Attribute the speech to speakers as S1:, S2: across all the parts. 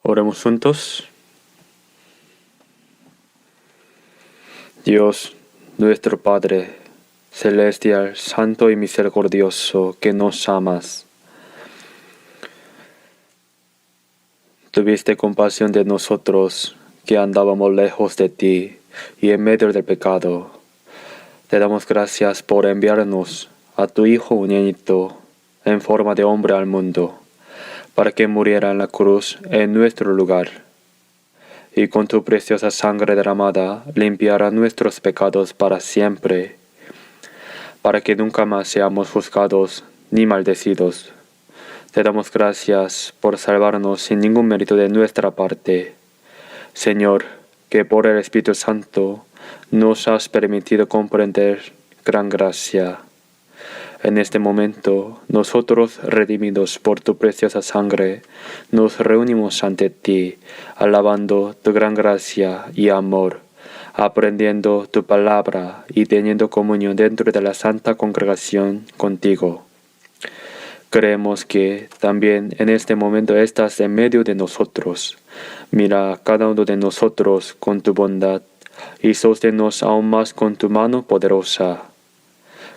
S1: Oremos juntos. Dios, nuestro Padre, celestial, santo y misericordioso, que nos amas. Tuviste compasión de nosotros, que andábamos lejos de ti y en medio del pecado. Te damos gracias por enviarnos a tu Hijo unigénito en forma de hombre al mundo, para que muriera en la cruz en nuestro lugar, y con tu preciosa sangre derramada limpiara nuestros pecados para siempre, para que nunca más seamos juzgados ni maldecidos. Te damos gracias por salvarnos sin ningún mérito de nuestra parte. Señor, que por el Espíritu Santo nos has permitido comprender gran gracia. En este momento, nosotros, redimidos por tu preciosa sangre, nos reunimos ante ti, alabando tu gran gracia y amor, aprendiendo tu palabra y teniendo comunión dentro de la santa congregación contigo. Creemos que también en este momento estás en medio de nosotros. Mira a cada uno de nosotros con tu bondad y sosténnos aún más con tu mano poderosa.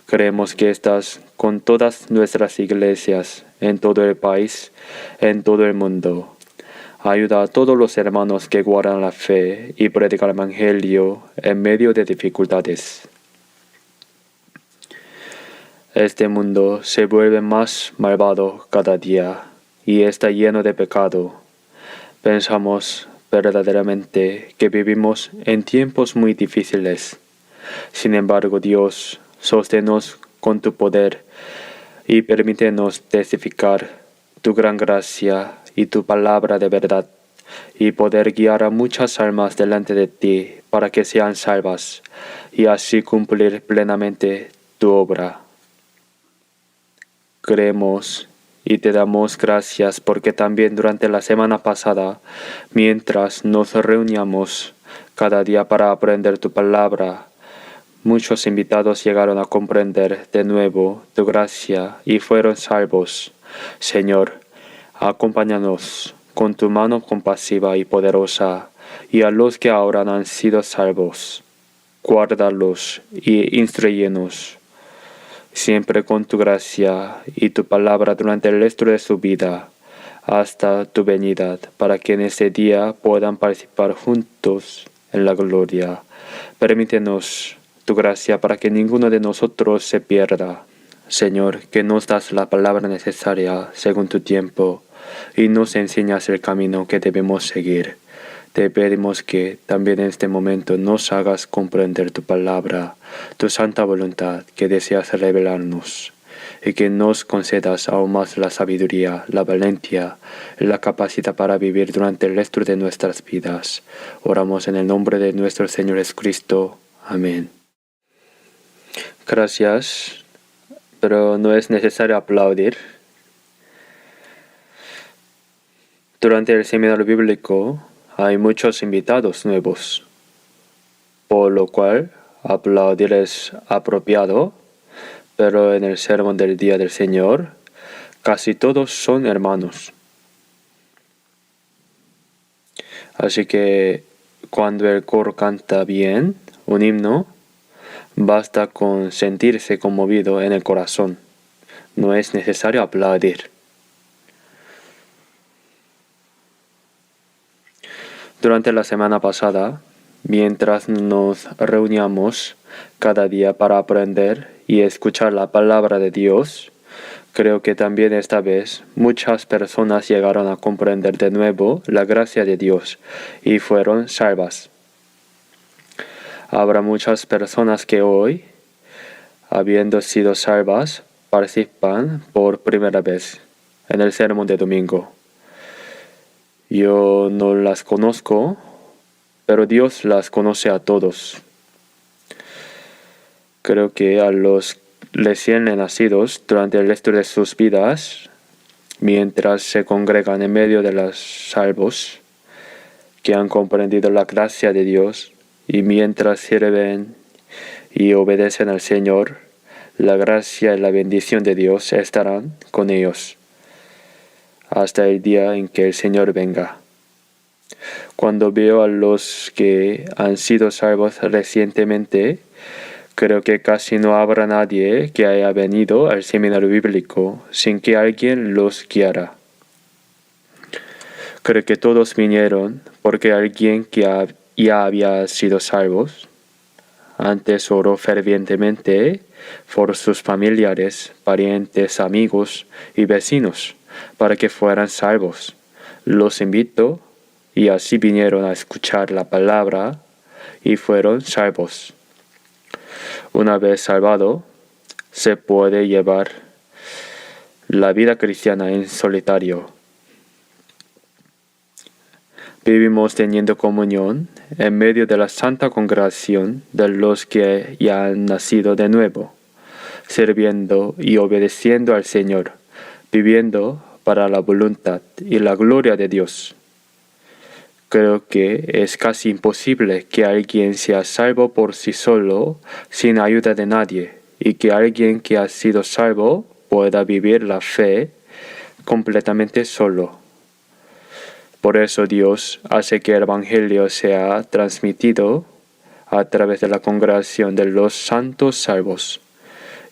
S1: Creemos que estás con todas nuestras iglesias en todo el país, en todo el mundo. Ayuda a todos los hermanos que guardan la fe y predican el Evangelio en medio de dificultades. Este mundo se vuelve más malvado cada día y está lleno de pecado. Pensamos verdaderamente que vivimos en tiempos muy difíciles. Sin embargo, Dios, sosténnos con tu poder y permítenos testificar tu gran gracia y tu palabra de verdad, y poder guiar a muchas almas delante de ti para que sean salvas, y así cumplir plenamente tu obra. Creemos y te damos gracias porque también durante la semana pasada, mientras nos reuníamos cada día para aprender tu palabra, muchos invitados llegaron a comprender de nuevo tu gracia y fueron salvos. Señor, acompáñanos con tu mano compasiva y poderosa, y a los que ahora han sido salvos, guárdalos y instruyenos siempre con tu gracia y tu palabra durante el resto de su vida, hasta tu venida, para que en ese día puedan participar juntos en la gloria. Permítenos tu gracia para que ninguno de nosotros se pierda. Señor, que nos das la palabra necesaria según tu tiempo y nos enseñas el camino que debemos seguir. Te pedimos que también en este momento nos hagas comprender tu palabra, tu santa voluntad que deseas revelarnos, y que nos concedas aún más la sabiduría, la valentía y la capacidad para vivir durante el resto de nuestras vidas. Oramos en el nombre de nuestro Señor Jesucristo. Amén. Gracias, pero no es necesario aplaudir. Durante el seminario bíblico hay muchos invitados nuevos, por lo cual aplaudir es apropiado, pero en el sermón del Día del Señor casi todos son hermanos. Así que cuando el coro canta bien un himno, basta con sentirse conmovido en el corazón. No es necesario aplaudir. Durante la semana pasada, mientras nos reuníamos cada día para aprender y escuchar la palabra de Dios, creo que también esta vez muchas personas llegaron a comprender de nuevo la gracia de Dios y fueron salvas. Habrá muchas personas que hoy, habiendo sido salvas, participan por primera vez en el sermón de domingo. Yo no las conozco, pero Dios las conoce a todos. Creo que a los recién nacidos durante el resto de sus vidas, mientras se congregan en medio de los salvos, que han comprendido la gracia de Dios, y mientras sirven y obedecen al Señor, la gracia y la bendición de Dios estarán con ellos hasta el día en que el Señor venga. Cuando veo a los que han sido salvos recientemente, creo que casi no habrá nadie que haya venido al seminario bíblico sin que alguien los guiara. Creo que todos vinieron porque alguien que ya había sido salvos antes oró fervientemente por sus familiares, parientes, amigos y vecinos para que fueran salvos. Los invitó y así vinieron a escuchar la palabra y fueron salvos. Una vez salvado, se puede llevar la vida cristiana en solitario. Vivimos teniendo comunión en medio de la santa congregación de los que ya han nacido de nuevo, sirviendo y obedeciendo al Señor, viviendo para la voluntad y la gloria de Dios. Creo que es casi imposible que alguien sea salvo por sí solo, sin ayuda de nadie, y que alguien que ha sido salvo pueda vivir la fe completamente solo. Por eso Dios hace que el Evangelio sea transmitido a través de la congregación de los santos salvos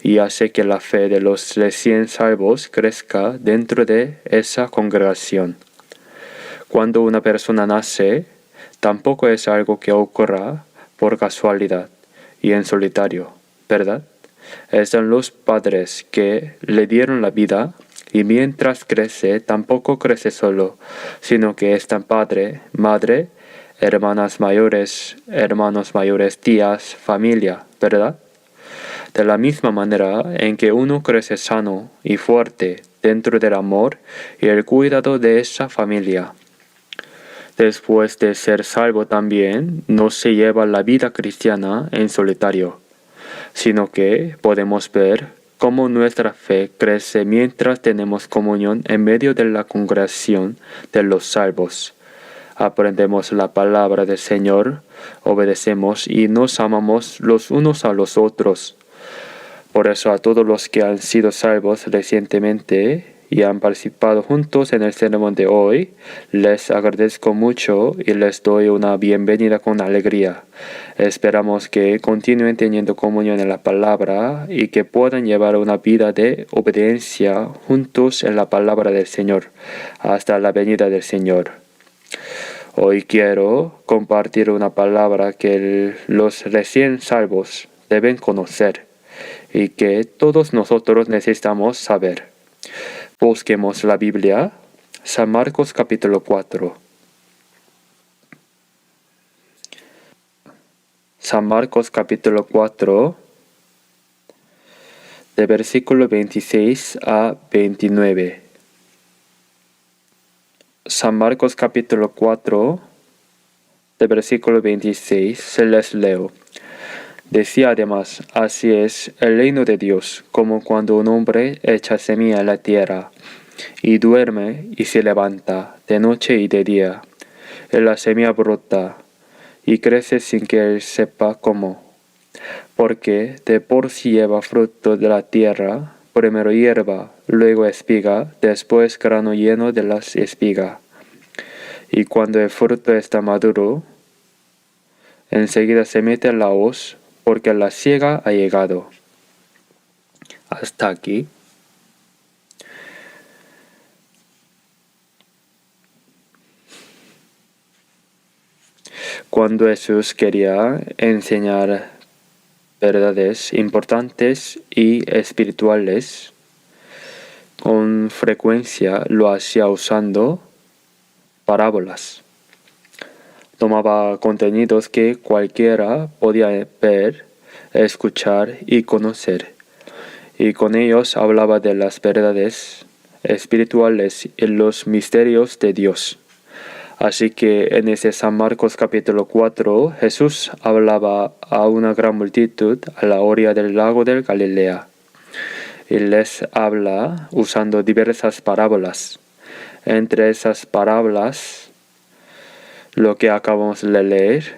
S1: y hace que la fe de los recién salvos crezca dentro de esa congregación. Cuando una persona nace, tampoco es algo que ocurra por casualidad y en solitario, ¿verdad? Están los padres que le dieron la vida y mientras crece, tampoco crece solo, sino que están padre, madre, hermanas mayores, hermanos mayores, tías, familia, ¿verdad? De la misma manera en que uno crece sano y fuerte dentro del amor y el cuidado de esa familia. Después de ser salvo también, no se lleva la vida cristiana en solitario, sino que podemos ver cómo nuestra fe crece mientras tenemos comunión en medio de la congregación de los salvos. Aprendemos la palabra del Señor, obedecemos y nos amamos los unos a los otros. Por eso a todos los que han sido salvos recientemente y han participado juntos en el sermón de hoy, les agradezco mucho y les doy una bienvenida con alegría. Esperamos que continúen teniendo comunión en la palabra y que puedan llevar una vida de obediencia juntos en la palabra del Señor, hasta la venida del Señor. Hoy quiero compartir una palabra que los recién salvos deben conocer y que todos nosotros necesitamos saber. Busquemos la Biblia, San Marcos capítulo 4. San Marcos capítulo 4, de versículo 26 a 29. San Marcos capítulo 4, de versículo 26, se les leo. Decía además, así es el reino de Dios, como cuando un hombre echa semilla en la tierra, y duerme y se levanta de noche y de día. Y la semilla brota y crece sin que él sepa cómo, porque de por sí lleva fruto de la tierra, primero hierba, luego espiga, después grano lleno de las espigas. Y cuando el fruto está maduro, enseguida se mete la hoz, porque la siega ha llegado. Hasta aquí. Cuando Jesús quería enseñar verdades importantes y espirituales, con frecuencia lo hacía usando parábolas. Tomaba contenidos que cualquiera podía ver, escuchar y conocer, y con ellos hablaba de las verdades espirituales y los misterios de Dios. Así que en ese San Marcos capítulo 4, Jesús hablaba a una gran multitud a la orilla del lago de Galilea, y les habla usando diversas parábolas. Entre esas parábolas, lo que acabamos de leer,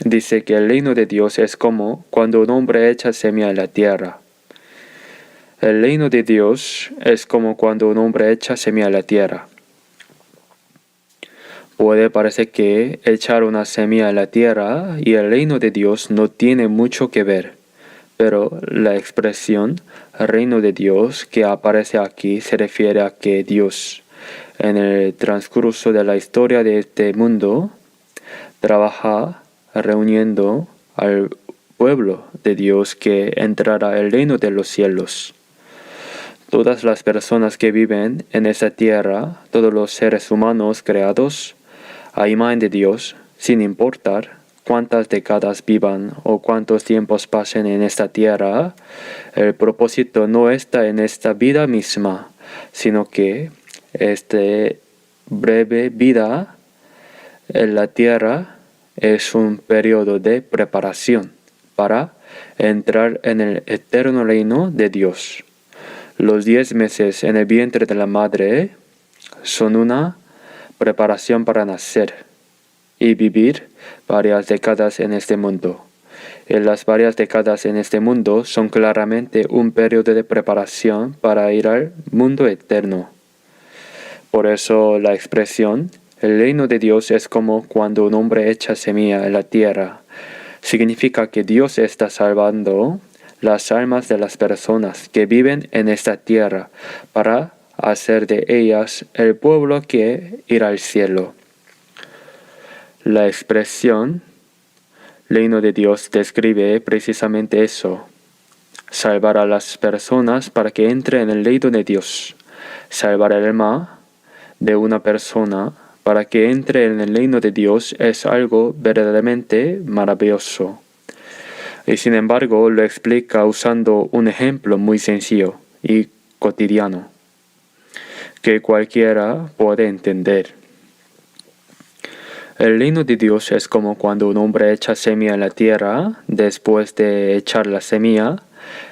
S1: dice que el reino de Dios es como cuando un hombre echa semilla en la tierra. El reino de Dios es como cuando un hombre echa semilla en la tierra. Puede parecer que echar una semilla en la tierra y el reino de Dios no tiene mucho que ver, pero la expresión reino de Dios que aparece aquí se refiere a que Dios, en el transcurso de la historia de este mundo, trabaja reuniendo al pueblo de Dios que entrará al reino de los cielos. Todas las personas que viven en esta tierra, todos los seres humanos creados a imagen de Dios, sin importar cuántas décadas vivan o cuántos tiempos pasen en esta tierra, el propósito no está en esta vida misma, sino que esta breve vida en la tierra es un periodo de preparación para entrar en el eterno reino de Dios. Los 10 meses en el vientre de la madre son una preparación para nacer y vivir varias décadas en este mundo. Y las varias décadas en este mundo son claramente un periodo de preparación para ir al mundo eterno. Por eso la expresión el reino de Dios es como cuando un hombre echa semilla en la tierra. Significa que Dios está salvando las almas de las personas que viven en esta tierra para hacer de ellas el pueblo que irá al cielo. La expresión reino de Dios describe precisamente eso: salvar a las personas para que entre en el reino de Dios, salvar el alma de una persona para que entre en el reino de Dios es algo verdaderamente maravilloso. Y sin embargo lo explica usando un ejemplo muy sencillo y cotidiano que cualquiera puede entender. El reino de Dios es como cuando un hombre echa semilla en la tierra. Después de echar la semilla,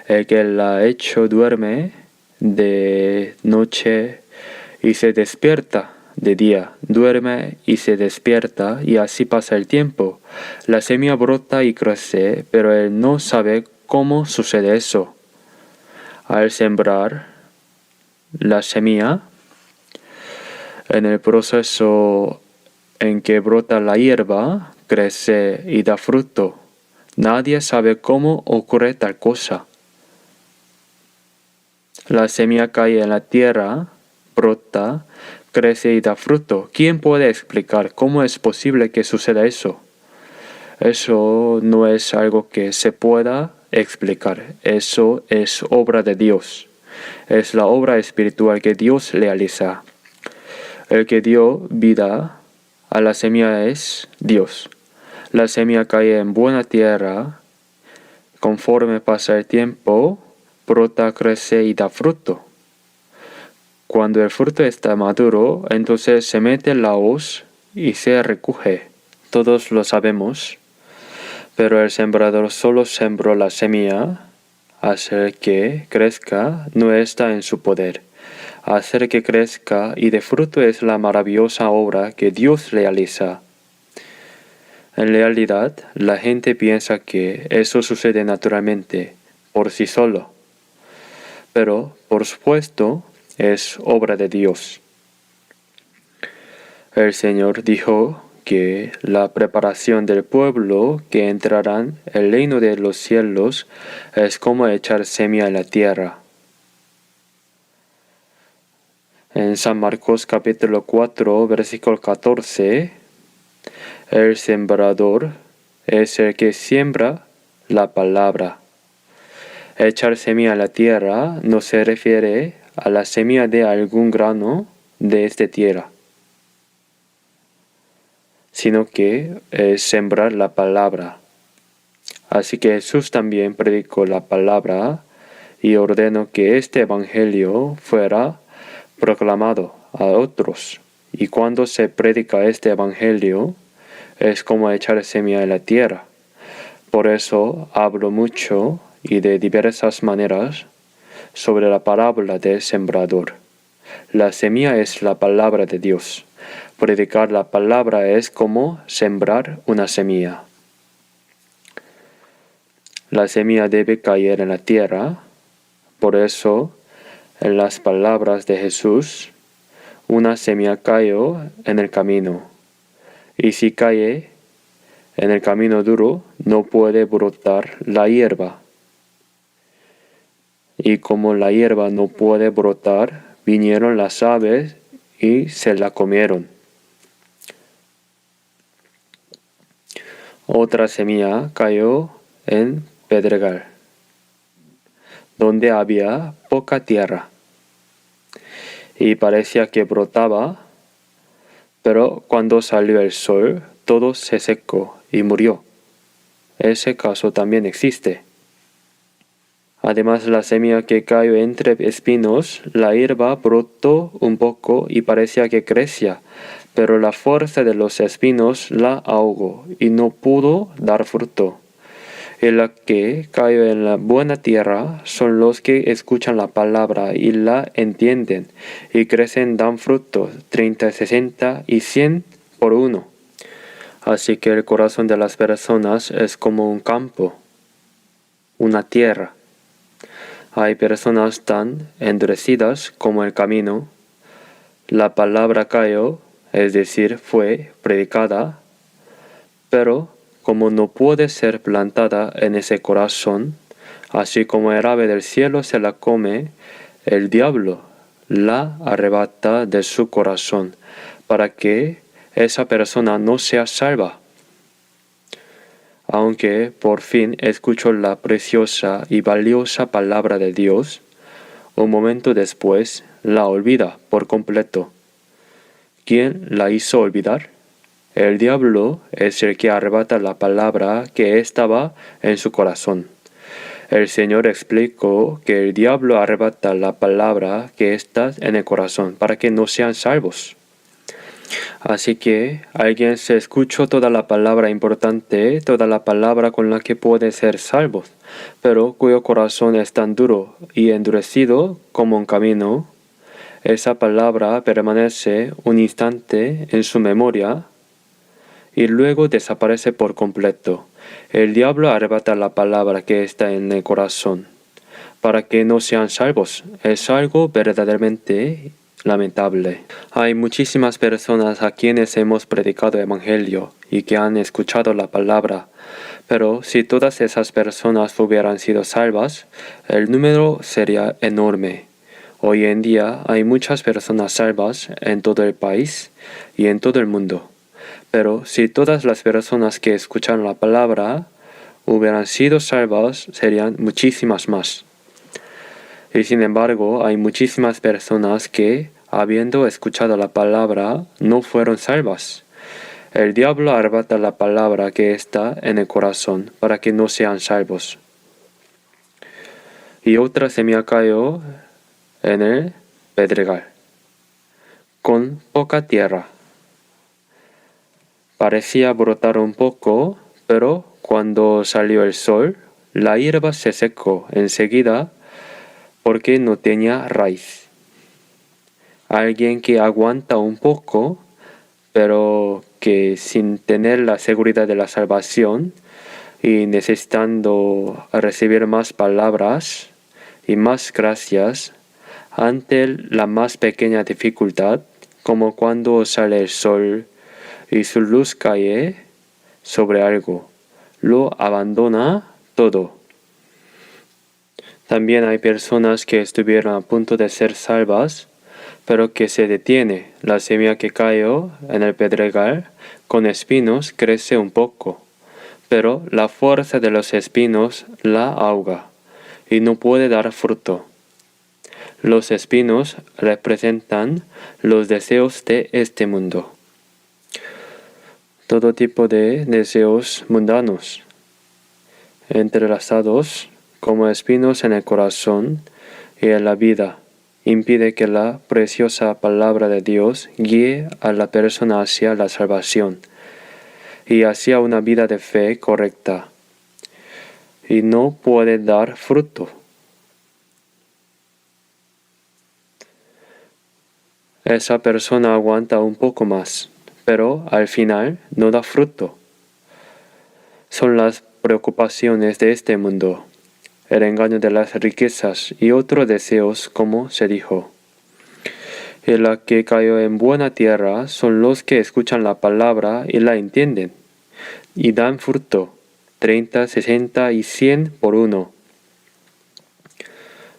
S1: el que la ha hecho duerme de noche y se despierta de día, duerme y se despierta, y así pasa el tiempo. La semilla brota y crece, pero él no sabe cómo sucede eso. Al sembrar la semilla, en el proceso en que brota la hierba, crece y da fruto. Nadie sabe cómo ocurre tal cosa. La semilla cae en la tierra, brota, crece y da fruto. ¿Quién puede explicar cómo es posible que suceda eso? Eso no es algo que se pueda explicar. Eso es obra de Dios. Es la obra espiritual que Dios realiza. El que dio vida a la semilla es Dios. La semilla cae en buena tierra. Conforme pasa el tiempo, brota, crece y da fruto. Cuando el fruto está maduro, entonces se mete la hoz y se recoge. Todos lo sabemos, pero el sembrador solo sembró la semilla. Hacer que crezca no está en su poder. Hacer que crezca y dé fruto es la maravillosa obra que Dios realiza. En realidad, la gente piensa que eso sucede naturalmente, por sí solo. Pero, por supuesto, es obra de Dios. El Señor dijo que la preparación del pueblo que entrarán en el reino de los cielos es como echar semilla en la tierra. En San Marcos capítulo 4, versículo 14, el sembrador es el que siembra la palabra. Echar semilla en la tierra no se refiere a la semilla de algún grano de esta tierra, sino que es sembrar la palabra. Así que Jesús también predicó la palabra y ordenó que este evangelio fuera proclamado a otros. Y cuando se predica este evangelio, es como echar semilla en la tierra. Por eso hablo mucho y de diversas maneras sobre la parábola del sembrador. La semilla es la palabra de Dios. Predicar la palabra es como sembrar una semilla. La semilla debe caer en la tierra. Por eso, en las palabras de Jesús, una semilla cayó en el camino. Y si cae en el camino duro, no puede brotar la hierba. Y como la hierba no puede brotar, vinieron las aves y se la comieron. Otra semilla cayó en pedregal, donde había poca tierra. Y parecía que brotaba, pero cuando salió el sol, todo se secó y murió. Ese caso también existe. Además, la semilla que cayó entre espinos, la hierba brotó un poco y parecía que crecía, pero la fuerza de los espinos la ahogó y no pudo dar fruto. Y la que cayó en la buena tierra son los que escuchan la palabra y la entienden, y crecen, dan frutos, 30, 60 y 100 por uno. Así que el corazón de las personas es como un campo, una tierra. Hay personas tan endurecidas como el camino. La palabra cayó, es decir, fue predicada, pero como no puede ser plantada en ese corazón, así como el ave del cielo se la come, el diablo la arrebata de su corazón, para que esa persona no sea salva. Aunque por fin escuchó la preciosa y valiosa palabra de Dios, un momento después la olvida por completo. ¿Quién la hizo olvidar? El diablo es el que arrebata la palabra que estaba en su corazón. El Señor explicó que el diablo arrebata la palabra que está en el corazón para que no sean salvos. Así que alguien se escuchó toda la palabra importante, toda la palabra con la que puede ser salvo, pero cuyo corazón es tan duro y endurecido como un camino. Esa palabra permanece un instante en su memoria y luego desaparece por completo. El diablo arrebata la palabra que está en el corazón para que no sean salvos. Es algo verdaderamente lamentable. Hay muchísimas personas a quienes hemos predicado el Evangelio y que han escuchado la palabra, pero si todas esas personas hubieran sido salvas, el número sería enorme. Hoy en día hay muchas personas salvas en todo el país y en todo el mundo. Pero si todas las personas que escucharon la palabra hubieran sido salvas, serían muchísimas más. Y sin embargo, hay muchísimas personas que, habiendo escuchado la palabra, no fueron salvas. El diablo arrebata la palabra que está en el corazón para que no sean salvos. Y otra semilla cayó en el pedregal, con poca tierra. Parecía brotar un poco, pero cuando salió el sol, la hierba se secó enseguida porque no tenía raíz. Alguien que aguanta un poco, pero que sin tener la seguridad de la salvación y necesitando recibir más palabras y más gracias ante la más pequeña dificultad, como cuando sale el sol y su luz cae sobre algo, lo abandona todo. También hay personas que estuvieron a punto de ser salvas, pero que se detiene. La semilla que cayó en el pedregal con espinos crece un poco, pero la fuerza de los espinos la ahoga y no puede dar fruto. Los espinos representan los deseos de este mundo. Todo tipo de deseos mundanos, entrelazados como espinos en el corazón y en la vida, impide que la preciosa palabra de Dios guíe a la persona hacia la salvación y hacia una vida de fe correcta, y no puede dar fruto. Esa persona aguanta un poco más, pero al final no da fruto. Son las preocupaciones de este mundo, el engaño de las riquezas y otros deseos, como se dijo. Y la que cayó en buena tierra son los que escuchan la palabra y la entienden, y dan fruto, 30, 60 y 100 por uno.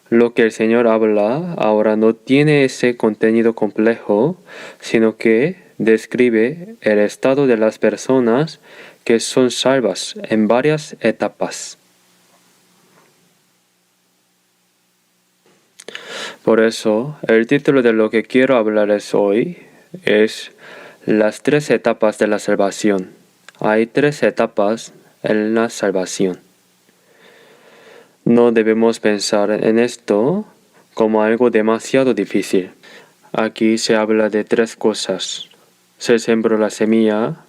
S1: Lo que el Señor habla ahora no tiene ese contenido complejo, sino que describe el estado de las personas que son salvas en varias etapas. Por eso, el título de lo que quiero hablarles hoy es las 3 etapas de la salvación. Hay 3 etapas en la salvación. No debemos pensar en esto como algo demasiado difícil. Aquí se habla de 3 cosas. Se sembró la semilla.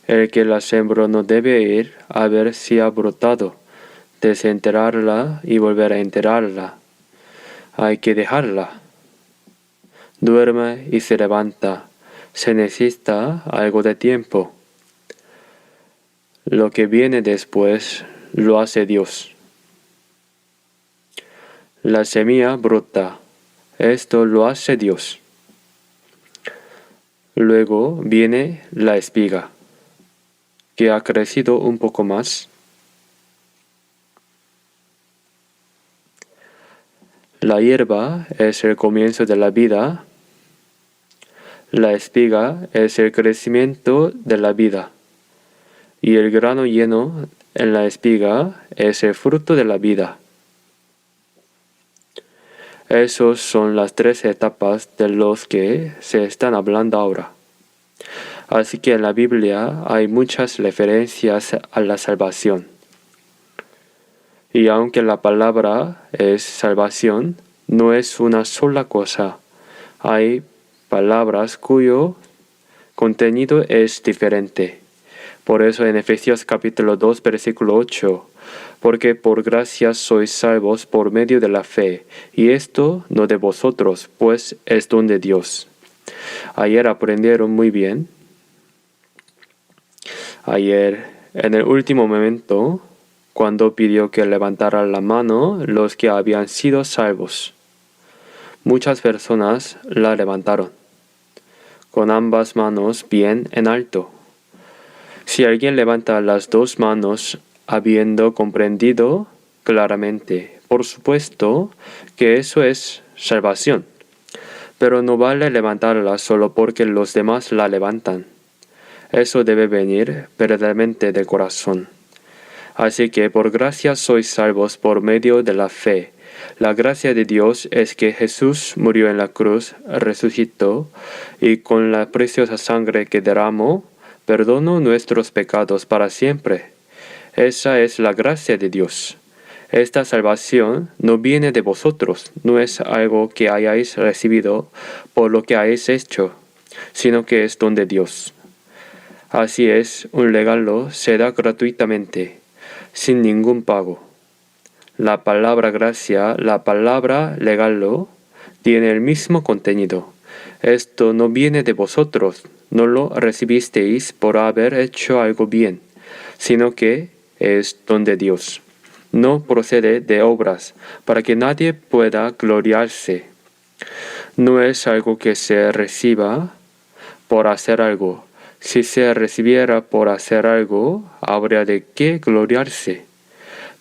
S1: El que la sembró no debe ir a ver si ha brotado, desenterrarla y volver a enterrarla. Hay que dejarla. Duerme y se levanta. Se necesita algo de tiempo. Lo que viene después lo hace Dios. La semilla brota. Esto lo hace Dios. Luego viene la espiga, que ha crecido un poco más. La hierba es el comienzo de la vida. La espiga es el crecimiento de la vida. Y el grano lleno en la espiga es el fruto de la vida. Esas son las 3 etapas de los que se están hablando ahora. Así que en la Biblia hay muchas referencias a la salvación. Y aunque la palabra es salvación, no es una sola cosa. Hay palabras cuyo contenido es diferente. Por eso en Efesios capítulo 2, versículo 8, porque por gracia sois salvos por medio de la fe, y esto no de vosotros, pues es don de Dios. Ayer aprendieron muy bien. Ayer, en el último momento, cuando pidió que levantaran la mano los que habían sido salvos. Muchas personas la levantaron, con ambas manos bien en alto. Si alguien levanta las 2 manos habiendo comprendido claramente, por supuesto que eso es salvación, pero no vale levantarla solo porque los demás la levantan. Eso debe venir verdaderamente del corazón. Así que por gracia sois salvos por medio de la fe. La gracia de Dios es que Jesús murió en la cruz, resucitó, y con la preciosa sangre que derramó, perdonó nuestros pecados para siempre. Esa es la gracia de Dios. Esta salvación no viene de vosotros, no es algo que hayáis recibido por lo que hayáis hecho, sino que es don de Dios. Así es, un regalo se da gratuitamente, sin ningún pago. La palabra gracia, la palabra regalo, tiene el mismo contenido. Esto no viene de vosotros, no lo recibisteis por haber hecho algo bien, sino que es don de Dios. No procede de obras, para que nadie pueda gloriarse. No es algo que se reciba por hacer algo. Si se recibiera por hacer algo, habría de qué gloriarse.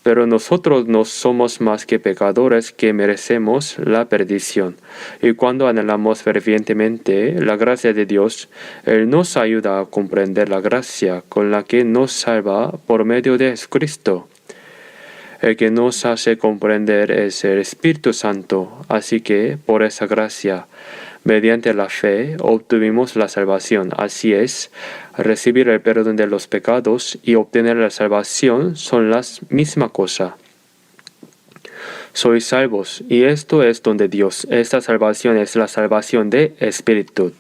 S1: Pero nosotros no somos más que pecadores que merecemos la perdición. Y cuando anhelamos fervientemente la gracia de Dios, Él nos ayuda a comprender la gracia con la que nos salva por medio de Jesucristo. El que nos hace comprender es el Espíritu Santo. Así que, por esa gracia, mediante la fe obtuvimos la salvación. Así es, recibir el perdón de los pecados y obtener la salvación son la misma cosa. Sois salvos, y esto es don de Dios. Esta salvación es la salvación de Espíritu.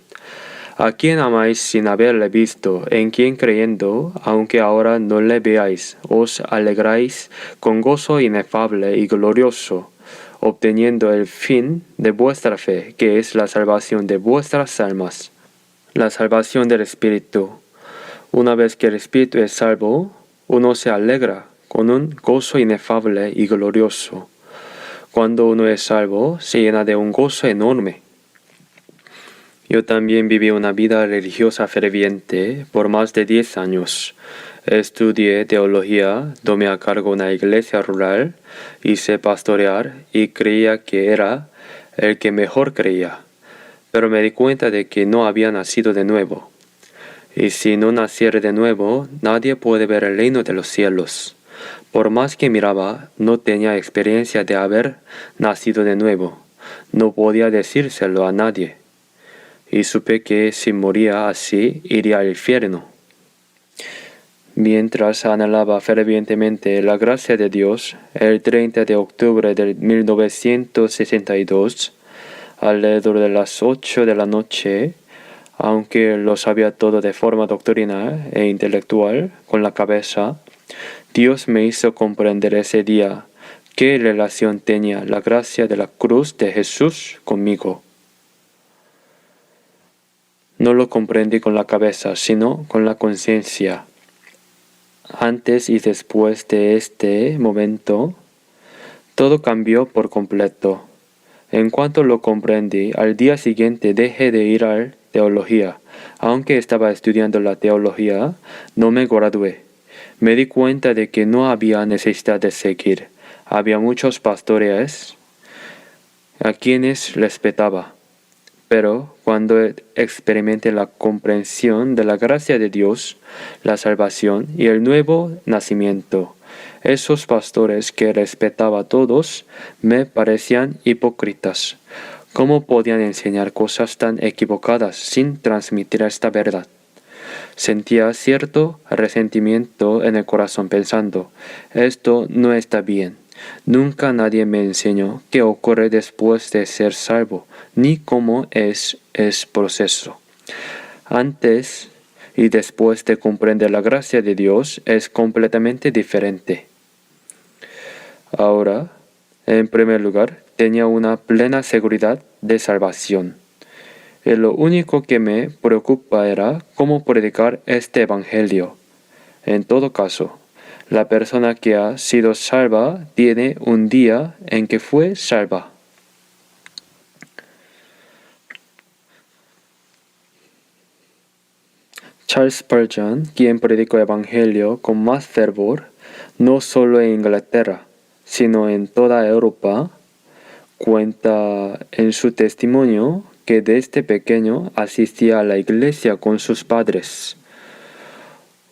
S1: A quien amáis sin haberle visto, en quien creyendo, aunque ahora no le veáis, os alegráis con gozo inefable y glorioso, obteniendo el fin de vuestra fe, que es la salvación de vuestras almas. La salvación del Espíritu. Una vez que el Espíritu es salvo, uno se alegra con un gozo inefable y glorioso. Cuando uno es salvo, se llena de un gozo enorme. Yo también viví una vida religiosa ferviente por más de 10 años. Estudié teología, tomé a cargo una iglesia rural, hice pastorear y creía que era el que mejor creía. Pero me di cuenta de que no había nacido de nuevo. Y si no naciera de nuevo, nadie puede ver el reino de los cielos. Por más que miraba, no tenía experiencia de haber nacido de nuevo. No podía decírselo a nadie. Y supe que si moría así, iría al infierno. Mientras anhelaba fervientemente la gracia de Dios, el 30 de octubre de 1962, alrededor de las 8 de la noche, aunque lo sabía todo de forma doctrinal e intelectual con la cabeza, Dios me hizo comprender ese día qué relación tenía la gracia de la cruz de Jesús conmigo. No lo comprendí con la cabeza, sino con la conciencia. Antes y después de este momento, todo cambió por completo. En cuanto lo comprendí, al día siguiente dejé de ir a teología. Aunque estaba estudiando la teología, no me gradué. Me di cuenta de que no había necesidad de seguir. Había muchos pastores a quienes respetaba. Pero cuando experimenté la comprensión de la gracia de Dios, la salvación y el nuevo nacimiento, esos pastores que respetaba a todos me parecían hipócritas. ¿Cómo podían enseñar cosas tan equivocadas sin transmitir esta verdad? Sentía cierto resentimiento en el corazón pensando, esto no está bien. Nunca nadie me enseñó qué ocurre después de ser salvo, ni cómo es proceso. Antes y después de comprender la gracia de Dios es completamente diferente. Ahora, en primer lugar, tenía una plena seguridad de salvación. Y lo único que me preocupa era cómo predicar este evangelio. En todo caso, la persona que ha sido salva tiene un día en que fue salva. Charles Spurgeon, quien predicó el evangelio con más fervor, no solo en Inglaterra, sino en toda Europa, cuenta en su testimonio que desde pequeño asistía a la iglesia con sus padres.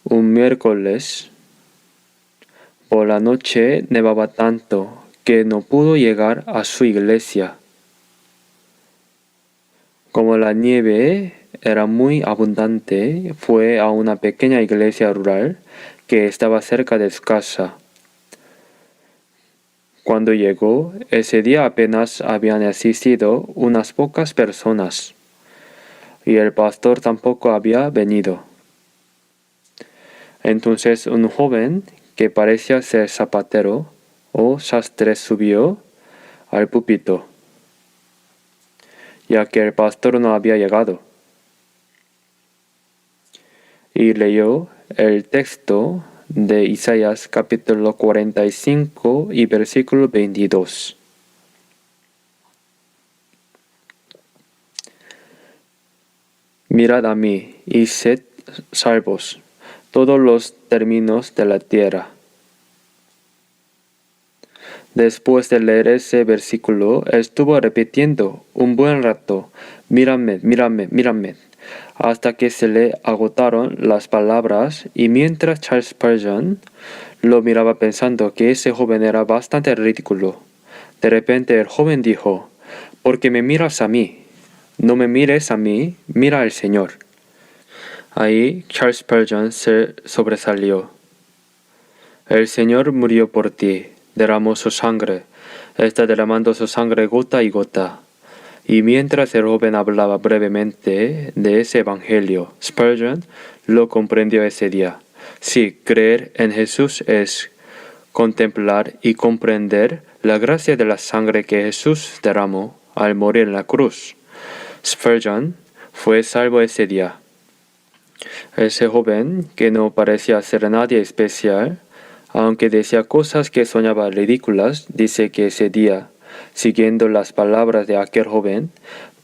S1: Un miércoles por la noche nevaba tanto que no pudo llegar a su iglesia. Como la nieve era muy abundante, fue a una pequeña iglesia rural que estaba cerca de su casa. Cuando llegó, ese día apenas habían asistido unas pocas personas, y el pastor tampoco había venido. Entonces un joven que parecía ser zapatero o sastre subió al púlpito, ya que el pastor no había llegado, y leyó el texto de Isaías capítulo 45 y versículo 22. Mirad a mí y sed salvos todos los términos de la tierra. Después de leer ese versículo, estuvo repitiendo un buen rato, mírame, mírame, mírame, hasta que se le agotaron las palabras, y mientras Charles Spurgeon lo miraba pensando que ese joven era bastante ridículo, de repente el joven dijo, ¿por qué me miras a mí? No me mires a mí, mira al Señor. Ahí Charles Spurgeon se sobresalió. El Señor murió por ti, derramó su sangre, está derramando su sangre gota y gota. Y mientras el joven hablaba brevemente de ese evangelio, Spurgeon lo comprendió ese día. Sí, creer en Jesús es contemplar y comprender la gracia de la sangre que Jesús derramó al morir en la cruz. Spurgeon fue salvo ese día. Ese joven, que no parecía ser nadie especial, aunque decía cosas que soñaba ridículas, dice que ese día, siguiendo las palabras de aquel joven,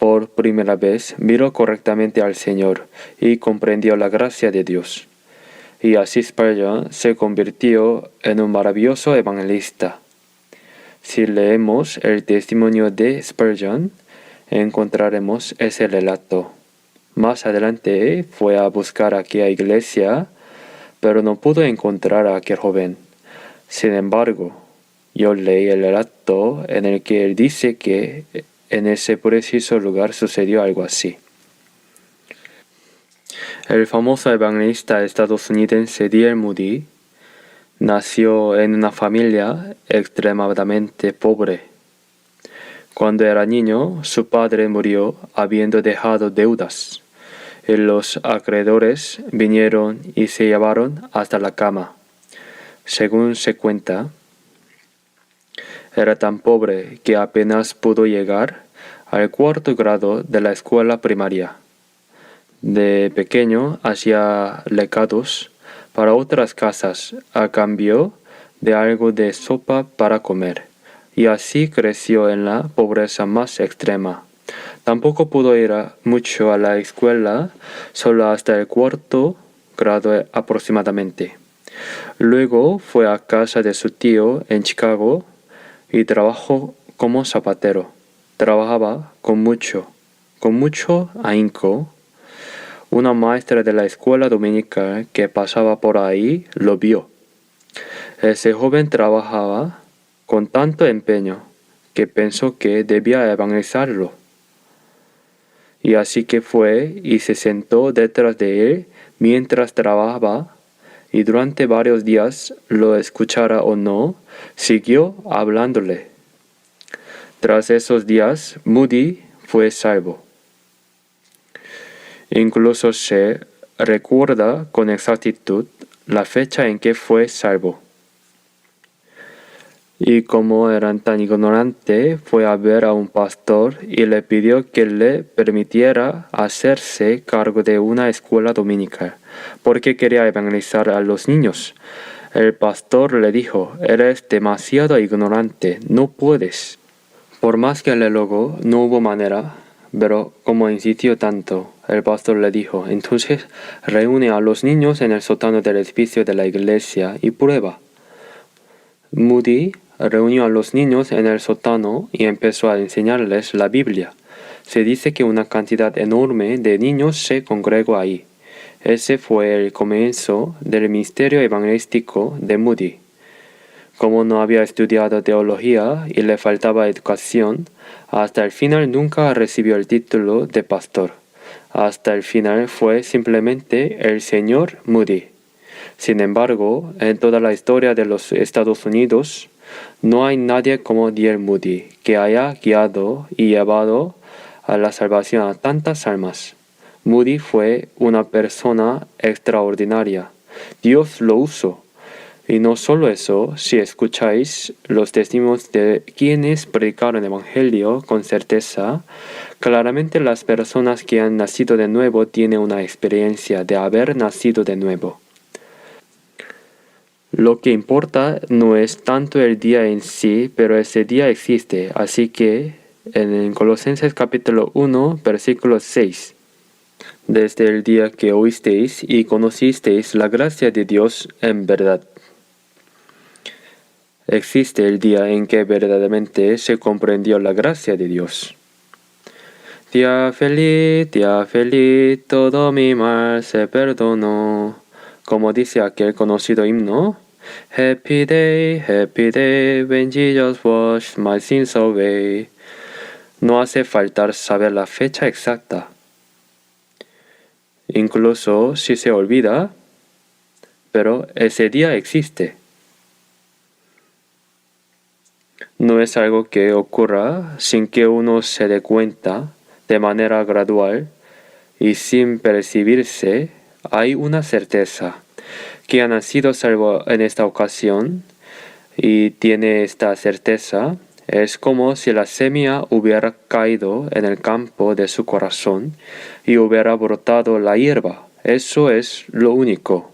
S1: por primera vez miró correctamente al Señor y comprendió la gracia de Dios. Y así Spurgeon se convirtió en un maravilloso evangelista. Si leemos el testimonio de Spurgeon, encontraremos ese relato. Más adelante fue a buscar aquella iglesia, pero no pudo encontrar a aquel joven. Sin embargo, yo leí el relato en el que él dice que en ese preciso lugar sucedió algo así. El famoso evangelista estadounidense D.L. Moody nació en una familia extremadamente pobre. Cuando era niño, su padre murió habiendo dejado deudas, y los acreedores vinieron y se llevaron hasta la cama. Según se cuenta, era tan pobre que apenas pudo llegar al 4º grado de la escuela primaria. De pequeño hacía legados para otras casas a cambio de algo de sopa para comer, y así creció en la pobreza más extrema. Tampoco pudo ir mucho a la escuela, solo hasta el 4º grado aproximadamente. Luego fue a casa de su tío en Chicago y trabajó como zapatero. Trabajaba con mucho ahínco. Una maestra de la escuela dominical que pasaba por ahí lo vio. Ese joven trabajaba con tanto empeño que pensó que debía evangelizarlo. Y así que fue y se sentó detrás de él mientras trabajaba, y durante varios días, lo escuchara o no, siguió hablándole. Tras esos días, Moody fue salvo. Incluso se recuerda con exactitud la fecha en que fue salvo. Y como era tan ignorante, fue a ver a un pastor y le pidió que le permitiera hacerse cargo de una escuela dominical, porque quería evangelizar a los niños. El pastor le dijo: «Eres demasiado ignorante, no puedes». Por más que le rogó, no hubo manera, pero como insistió tanto, el pastor le dijo: «Entonces reúne a los niños en el sótano del edificio de la iglesia y prueba». Moody reunió a los niños en el sótano y empezó a enseñarles la Biblia. Se dice que una cantidad enorme de niños se congregó ahí. Ese fue el comienzo del ministerio evangelístico de Moody. Como no había estudiado teología y le faltaba educación, hasta el final nunca recibió el título de pastor. Hasta el final fue simplemente el señor Moody. Sin embargo, en toda la historia de los Estados Unidos, no hay nadie como D.L. Moody que haya guiado y llevado a la salvación a tantas almas. Moody fue una persona extraordinaria. Dios lo usó. Y no solo eso, si escucháis los testimonios de quienes predicaron el Evangelio con certeza, claramente las personas que han nacido de nuevo tienen una experiencia de haber nacido de nuevo. Lo que importa no es tanto el día en sí, pero ese día existe. Así que en Colosenses capítulo 1, versículo 6. Desde el día que oísteis y conocisteis la gracia de Dios en verdad. Existe el día en que verdaderamente se comprendió la gracia de Dios. Día feliz, todo mi mal se perdonó. Como dice aquel conocido himno, Happy day, when Jesus washed my sins away. No hace falta saber la fecha exacta. Incluso si se olvida, pero ese día existe. No es algo que ocurra sin que uno se dé cuenta de manera gradual y sin percibirse. Hay una certeza que ha nacido salvo en esta ocasión y tiene esta certeza. Es como si la semilla hubiera caído en el campo de su corazón y hubiera brotado la hierba. Eso es lo único.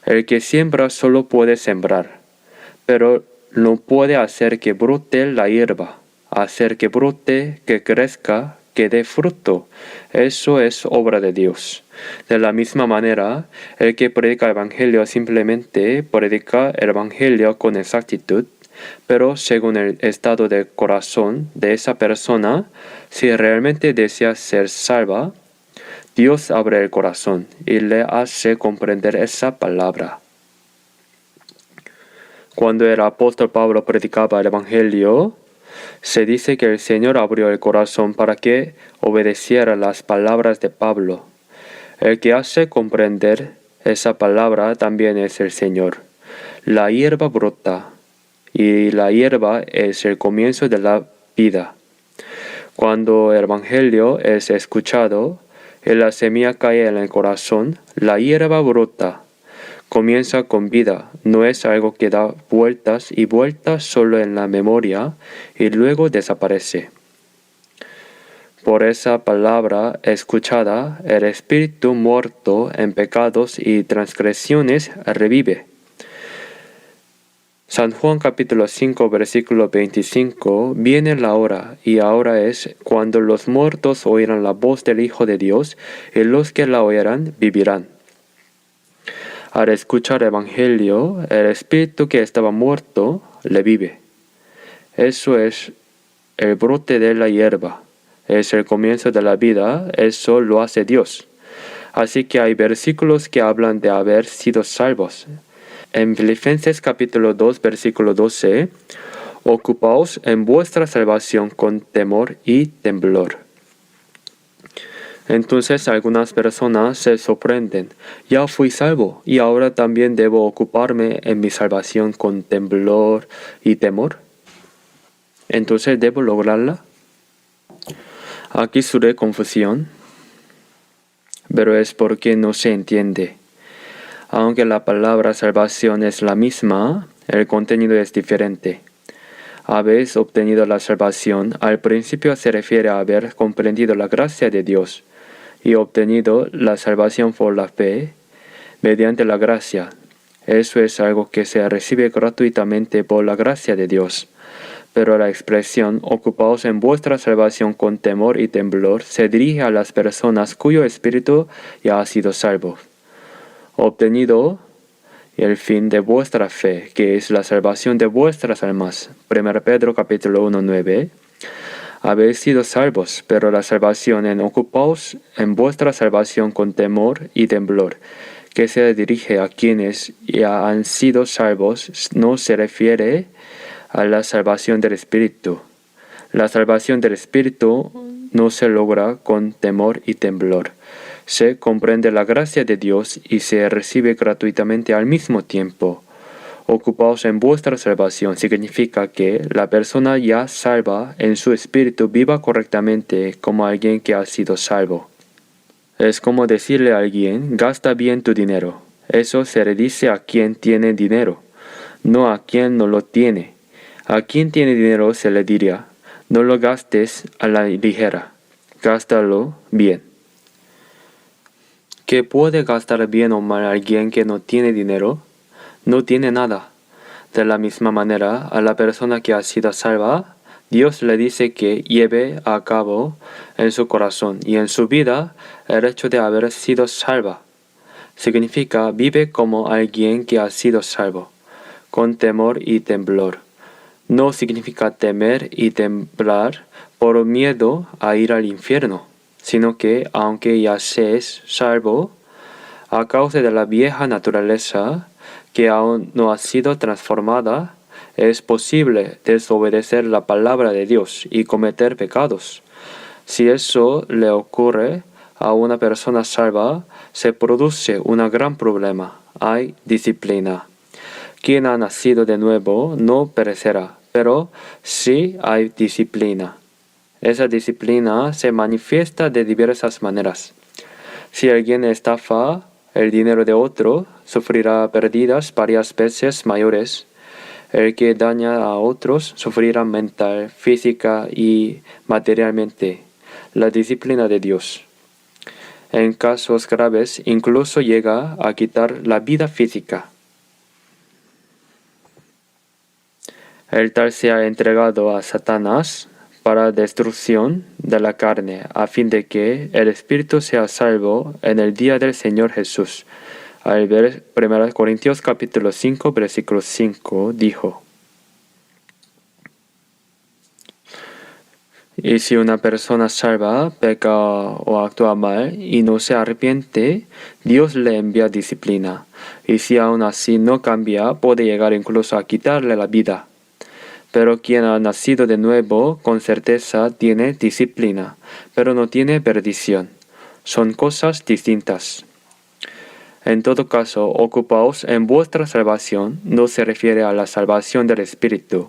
S1: El que siembra solo puede sembrar, pero no puede hacer que brote la hierba. hacer que brote, que crezca, que dé fruto. Eso es obra de Dios. De la misma manera, el que predica el Evangelio simplemente predica el Evangelio con exactitud, pero según el estado de corazón de esa persona, si realmente desea ser salva, Dios abre el corazón y le hace comprender esa palabra. Cuando el apóstol Pablo predicaba el Evangelio, se dice que el Señor abrió el corazón para que obedeciera las palabras de Pablo. El que hace comprender esa palabra también es el Señor. La hierba brota, y la hierba es el comienzo de la vida. Cuando el Evangelio es escuchado y la semilla cae en el corazón, la hierba brota. Comienza con vida, no es algo que da vueltas y vueltas solo en la memoria y luego desaparece. Por esa palabra escuchada, el espíritu muerto en pecados y transgresiones revive. San Juan capítulo 5 versículo 25, viene la hora, y ahora es, cuando los muertos oirán la voz del Hijo de Dios, y los que la oirán vivirán. Al escuchar el Evangelio, el espíritu que estaba muerto le vive. Eso es el brote de la hierba. Es el comienzo de la vida, eso lo hace Dios. Así que hay versículos que hablan de haber sido salvos. En Filipenses capítulo 2, versículo 12, ocupaos en vuestra salvación con temor y temblor. Entonces algunas personas se sorprenden. Ya fui salvo y ahora también debo ocuparme en mi salvación con temblor y temor. Entonces debo lograrla. Aquí surge confusión, pero es porque no se entiende. Aunque la palabra salvación es la misma, el contenido es diferente. Habéis obtenido la salvación, al principio se refiere a haber comprendido la gracia de Dios y obtenido la salvación por la fe mediante la gracia. Eso es algo que se recibe gratuitamente por la gracia de Dios. Pero la expresión ocupaos en vuestra salvación con temor y temblor se dirige a las personas cuyo espíritu ya ha sido salvo. Obtenido el fin de vuestra fe, que es la salvación de vuestras almas. 1 Pedro capítulo 1, 9. Habéis sido salvos, pero la salvación en ocupaos en vuestra salvación con temor y temblor, que se dirige a quienes ya han sido salvos, no se refiere a la salvación del Espíritu. La salvación del Espíritu no se logra con temor y temblor. Se comprende la gracia de Dios y se recibe gratuitamente al mismo tiempo. Ocupaos en vuestra salvación significa que la persona ya salva en su espíritu viva correctamente como alguien que ha sido salvo. Es como decirle a alguien, gasta bien tu dinero. Eso se le dice a quien tiene dinero, no a quien no lo tiene. A quien tiene dinero se le diría, no lo gastes a la ligera, gástalo bien. ¿Qué puede gastar bien o mal alguien que no tiene dinero? No tiene nada. De la misma manera, a la persona que ha sido salva, Dios le dice que lleve a cabo en su corazón y en su vida el hecho de haber sido salva. Significa vive como alguien que ha sido salvo, con temor y temblor. No significa temer y temblar por miedo a ir al infierno, sino que aunque ya se es salvo, a causa de la vieja naturaleza que aún no ha sido transformada, es posible desobedecer la palabra de Dios y cometer pecados. Si eso le ocurre a una persona salva, se produce un gran problema. Hay disciplina. Quien ha nacido de nuevo no perecerá, pero sí hay disciplina. Esa disciplina se manifiesta de diversas maneras. Si alguien estafa el dinero de otro, sufrirá pérdidas varias veces mayores. El que daña a otros sufrirá mental, física y materialmente. La disciplina de Dios. En casos graves, incluso llega a quitar la vida física. El tal se ha entregado a Satanás para destrucción de la carne, a fin de que el espíritu sea salvo en el día del Señor Jesús. Al ver 1 Corintios capítulo 5, versículo 5, dijo: y si una persona salva, peca o actúa mal y no se arrepiente, Dios le envía disciplina. Y si aún así no cambia, puede llegar incluso a quitarle la vida. Pero quien ha nacido de nuevo, con certeza tiene disciplina, pero no tiene perdición. Son cosas distintas. En todo caso, ocupaos en vuestra salvación. No se refiere a la salvación del Espíritu,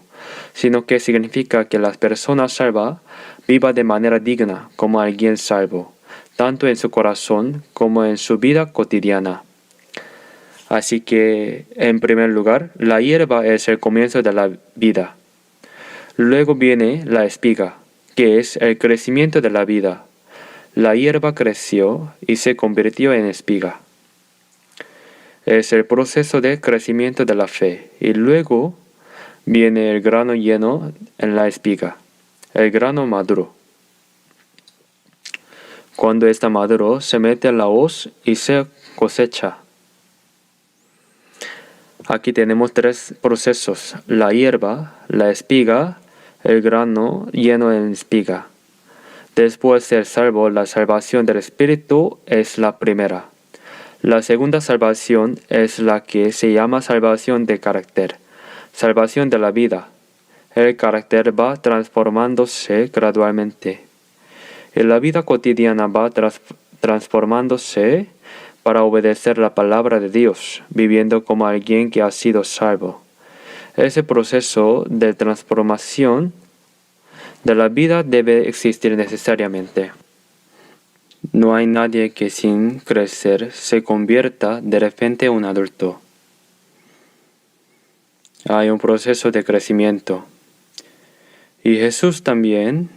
S1: sino que significa que la persona salva viva de manera digna como alguien salvo, tanto en su corazón como en su vida cotidiana. Así que, en primer lugar, la hierba es el comienzo de la vida. Luego viene la espiga, que es el crecimiento de la vida. La hierba creció y se convirtió en espiga. Es el proceso de crecimiento de la fe, y luego viene el grano lleno en la espiga, el grano maduro. Cuando está maduro, se mete en la hoz y se cosecha. Aquí tenemos tres procesos: la hierba, la espiga, el grano lleno en espiga. Después de ser salvo, la salvación del Espíritu es la primera. La segunda salvación es la que se llama salvación de carácter, salvación de la vida. El carácter va transformándose gradualmente. Y la vida cotidiana va transformándose para obedecer la palabra de Dios, viviendo como alguien que ha sido salvo. Ese proceso de transformación de la vida debe existir necesariamente. No hay nadie que sin crecer se convierta de repente en un adulto. Hay un proceso de crecimiento. Y Jesús también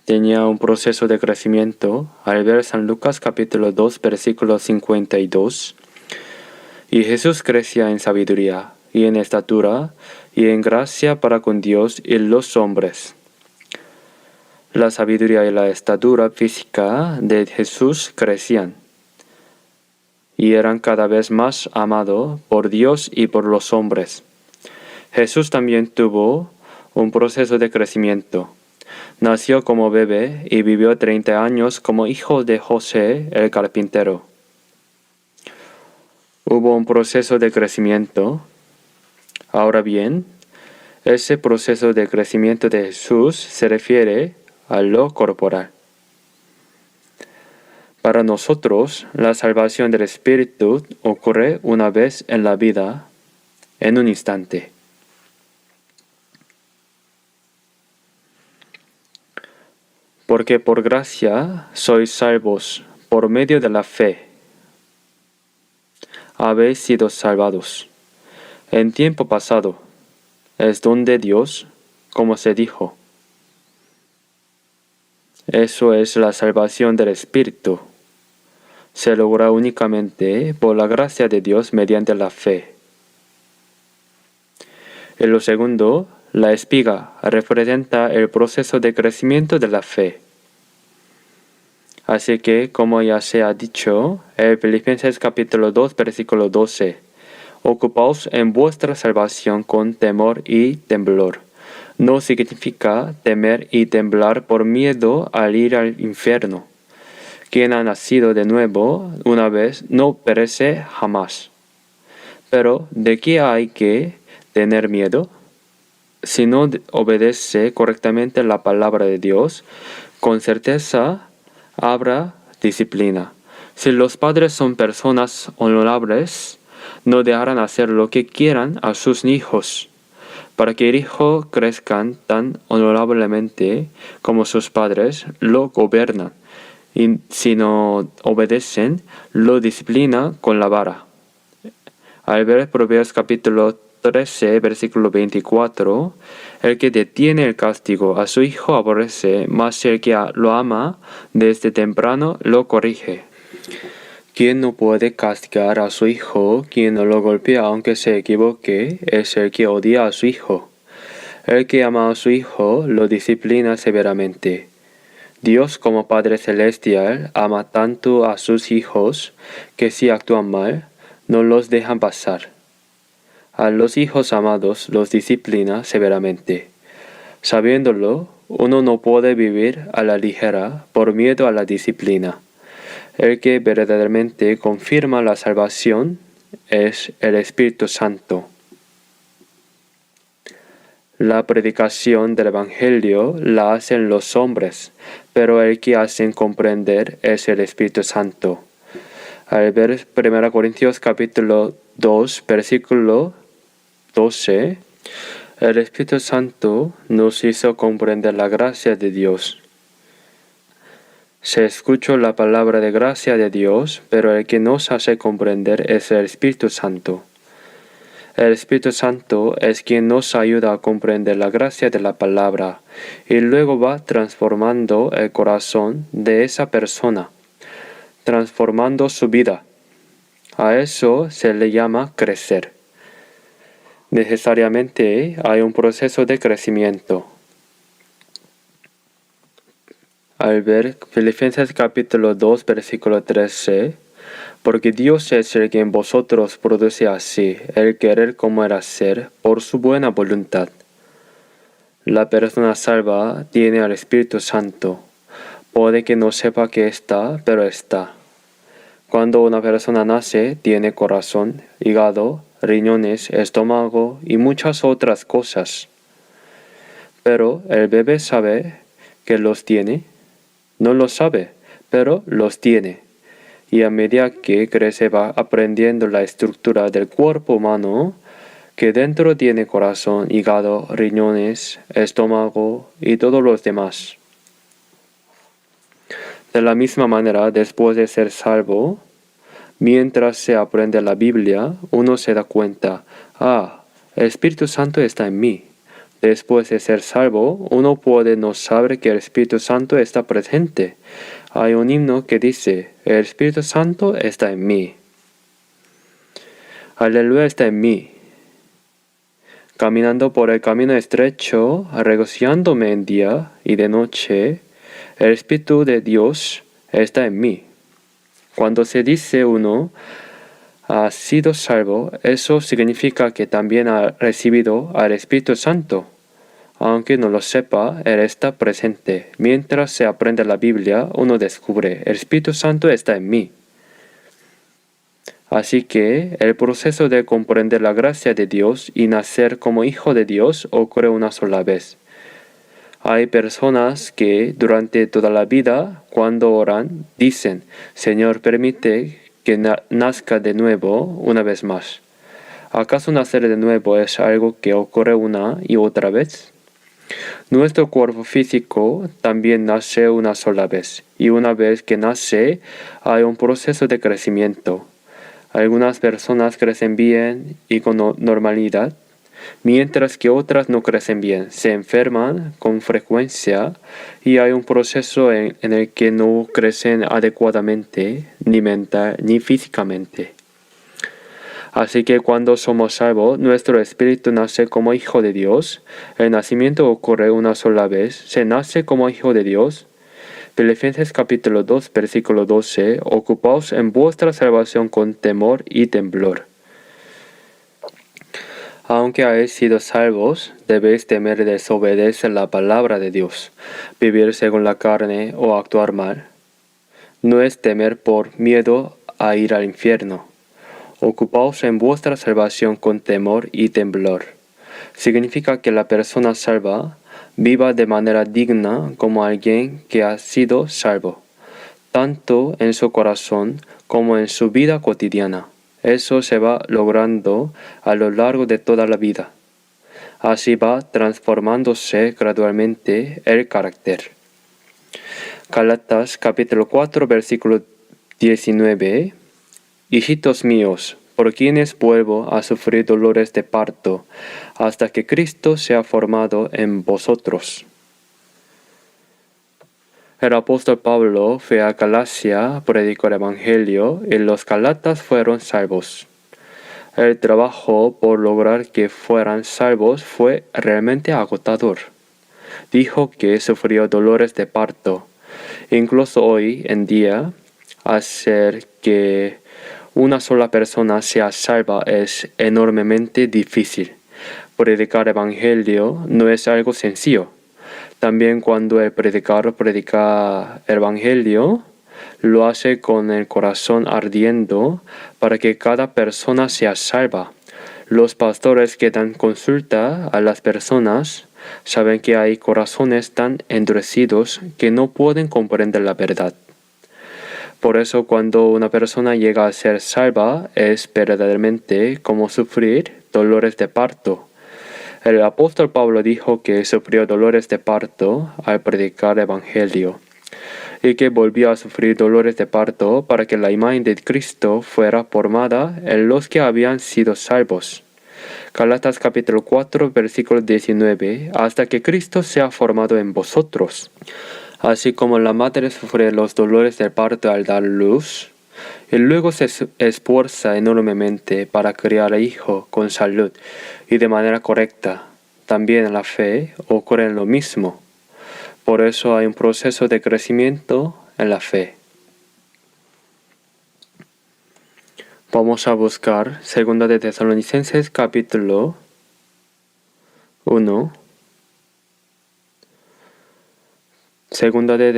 S1: tenía un proceso de crecimiento. Al ver San Lucas capítulo 2, versículo 52. Y Jesús crecía en sabiduría, y en estatura, y en gracia para con Dios y los hombres. La sabiduría y la estatura física de Jesús crecían, y eran cada vez más amado por Dios y por los hombres. Jesús también tuvo un proceso de crecimiento. Nació como bebé y vivió 30 años como hijo de José el carpintero. Hubo un proceso de crecimiento. Ahora bien, ese proceso de crecimiento de Jesús se refiere a lo corporal. Para nosotros, la salvación del Espíritu ocurre una vez en la vida, en un instante. Porque por gracia sois salvos por medio de la fe. Habéis sido salvados. En tiempo pasado, es don de Dios, como se dijo. Eso es la salvación del Espíritu. Se logra únicamente por la gracia de Dios mediante la fe. En lo segundo, la espiga representa el proceso de crecimiento de la fe. Así que, como ya se ha dicho, en Filipenses capítulo 2, versículo 12, ocupaos en vuestra salvación con temor y temblor. No significa temer y temblar por miedo al ir al infierno. Quien ha nacido de nuevo una vez no perece jamás. Pero, ¿de qué hay que tener miedo? Si no obedece correctamente la palabra de Dios, con certeza habrá disciplina. Si los padres son personas honorables, no dejarán hacer lo que quieran a sus hijos, para que el hijo crezca tan honorablemente como sus padres lo gobiernan, y si no obedecen, lo disciplina con la vara. Al ver Proverbios capítulo 13, versículo 24, el que detiene el castigo a su hijo aborrece, mas el que lo ama desde temprano lo corrige. Quien no puede castigar a su hijo, quien no lo golpea aunque se equivoque, es el que odia a su hijo. El que ama a su Hijo lo disciplina severamente. Dios como Padre Celestial ama tanto a sus hijos que si actúan mal, no los dejan pasar. A los hijos amados los disciplina severamente. Sabiéndolo, uno no puede vivir a la ligera por miedo a la disciplina. El que verdaderamente confirma la salvación es el Espíritu Santo. La predicación del Evangelio la hacen los hombres, pero el que hacen comprender es el Espíritu Santo. Al ver 1 Corintios capítulo 2, versículo 12, el Espíritu Santo nos hizo comprender la gracia de Dios. Se escuchó la palabra de gracia de Dios, pero el que nos hace comprender es el Espíritu Santo. El Espíritu Santo es quien nos ayuda a comprender la gracia de la palabra y luego va transformando el corazón de esa persona, transformando su vida. A eso se le llama crecer. Necesariamente hay un proceso de crecimiento. Al ver Filipenses capítulo 2, versículo 13, porque Dios es el que en vosotros produce así el querer como el hacer por su buena voluntad. La persona salva tiene al Espíritu Santo. Puede que no sepa que está, pero está. Cuando una persona nace, tiene corazón, hígado, riñones, estómago y muchas otras cosas. Pero el bebé sabe que los tiene. No lo sabe, pero los tiene. Y a medida que crece va aprendiendo la estructura del cuerpo humano, que dentro tiene corazón, hígado, riñones, estómago y todos los demás. De la misma manera, después de ser salvo, mientras se aprende la Biblia, uno se da cuenta, el Espíritu Santo está en mí. Después de ser salvo, uno puede no saber que el Espíritu Santo está presente. Hay un himno que dice, el Espíritu Santo está en mí. Aleluya está en mí. Caminando por el camino estrecho, regocijándome en día y de noche, el Espíritu de Dios está en mí. Cuando se dice uno ha sido salvo, eso significa que también ha recibido al Espíritu Santo. Aunque no lo sepa, Él está presente. Mientras se aprende la Biblia, uno descubre, el Espíritu Santo está en mí. Así que el proceso de comprender la gracia de Dios y nacer como hijo de Dios ocurre una sola vez. Hay personas que durante toda la vida, cuando oran, dicen, Señor, permite que nazca de nuevo una vez más. ¿Acaso nacer de nuevo es algo que ocurre una y otra vez? Nuestro cuerpo físico también nace una sola vez, y una vez que nace hay un proceso de crecimiento. Algunas personas crecen bien y con normalidad, mientras que otras no crecen bien, se enferman con frecuencia y hay un proceso en el que no crecen adecuadamente, ni mental ni físicamente. Así que cuando somos salvos, nuestro espíritu nace como hijo de Dios. El nacimiento ocurre una sola vez. Se nace como hijo de Dios. Filipenses capítulo 2, versículo 12. Ocupaos en vuestra salvación con temor y temblor. Aunque hayáis sido salvos, debéis temer desobedecer la palabra de Dios, vivir según la carne o actuar mal. No es temer por miedo a ir al infierno. Ocupaos en vuestra salvación con temor y temblor. Significa que la persona salva viva de manera digna como alguien que ha sido salvo, tanto en su corazón como en su vida cotidiana. Eso se va logrando a lo largo de toda la vida. Así va transformándose gradualmente el carácter. Gálatas capítulo 4 versículo 19. Hijitos míos, por quienes vuelvo a sufrir dolores de parto, hasta que Cristo sea formado en vosotros. El apóstol Pablo fue a Galacia, predicó el Evangelio, y los galatas fueron salvos. El trabajo por lograr que fueran salvos fue realmente agotador. Dijo que sufrió dolores de parto. Incluso hoy en día, hacer que una sola persona sea salva es enormemente difícil. Predicar evangelio no es algo sencillo. También cuando el predicador predica el evangelio, lo hace con el corazón ardiendo para que cada persona sea salva. Los pastores que dan consulta a las personas saben que hay corazones tan endurecidos que no pueden comprender la verdad. Por eso cuando una persona llega a ser salva es verdaderamente como sufrir dolores de parto. El apóstol Pablo dijo que sufrió dolores de parto al predicar el evangelio y que volvió a sufrir dolores de parto para que la imagen de Cristo fuera formada en los que habían sido salvos. Gálatas capítulo 4 versículo 19, hasta que Cristo sea formado en vosotros. Así como la madre sufre los dolores del parto al dar luz, y luego se esfuerza enormemente para criar al hijo con salud y de manera correcta, también en la fe ocurre lo mismo. Por eso hay un proceso de crecimiento en la fe. Vamos a buscar 2 de Tesalonicenses capítulo 1. 2 de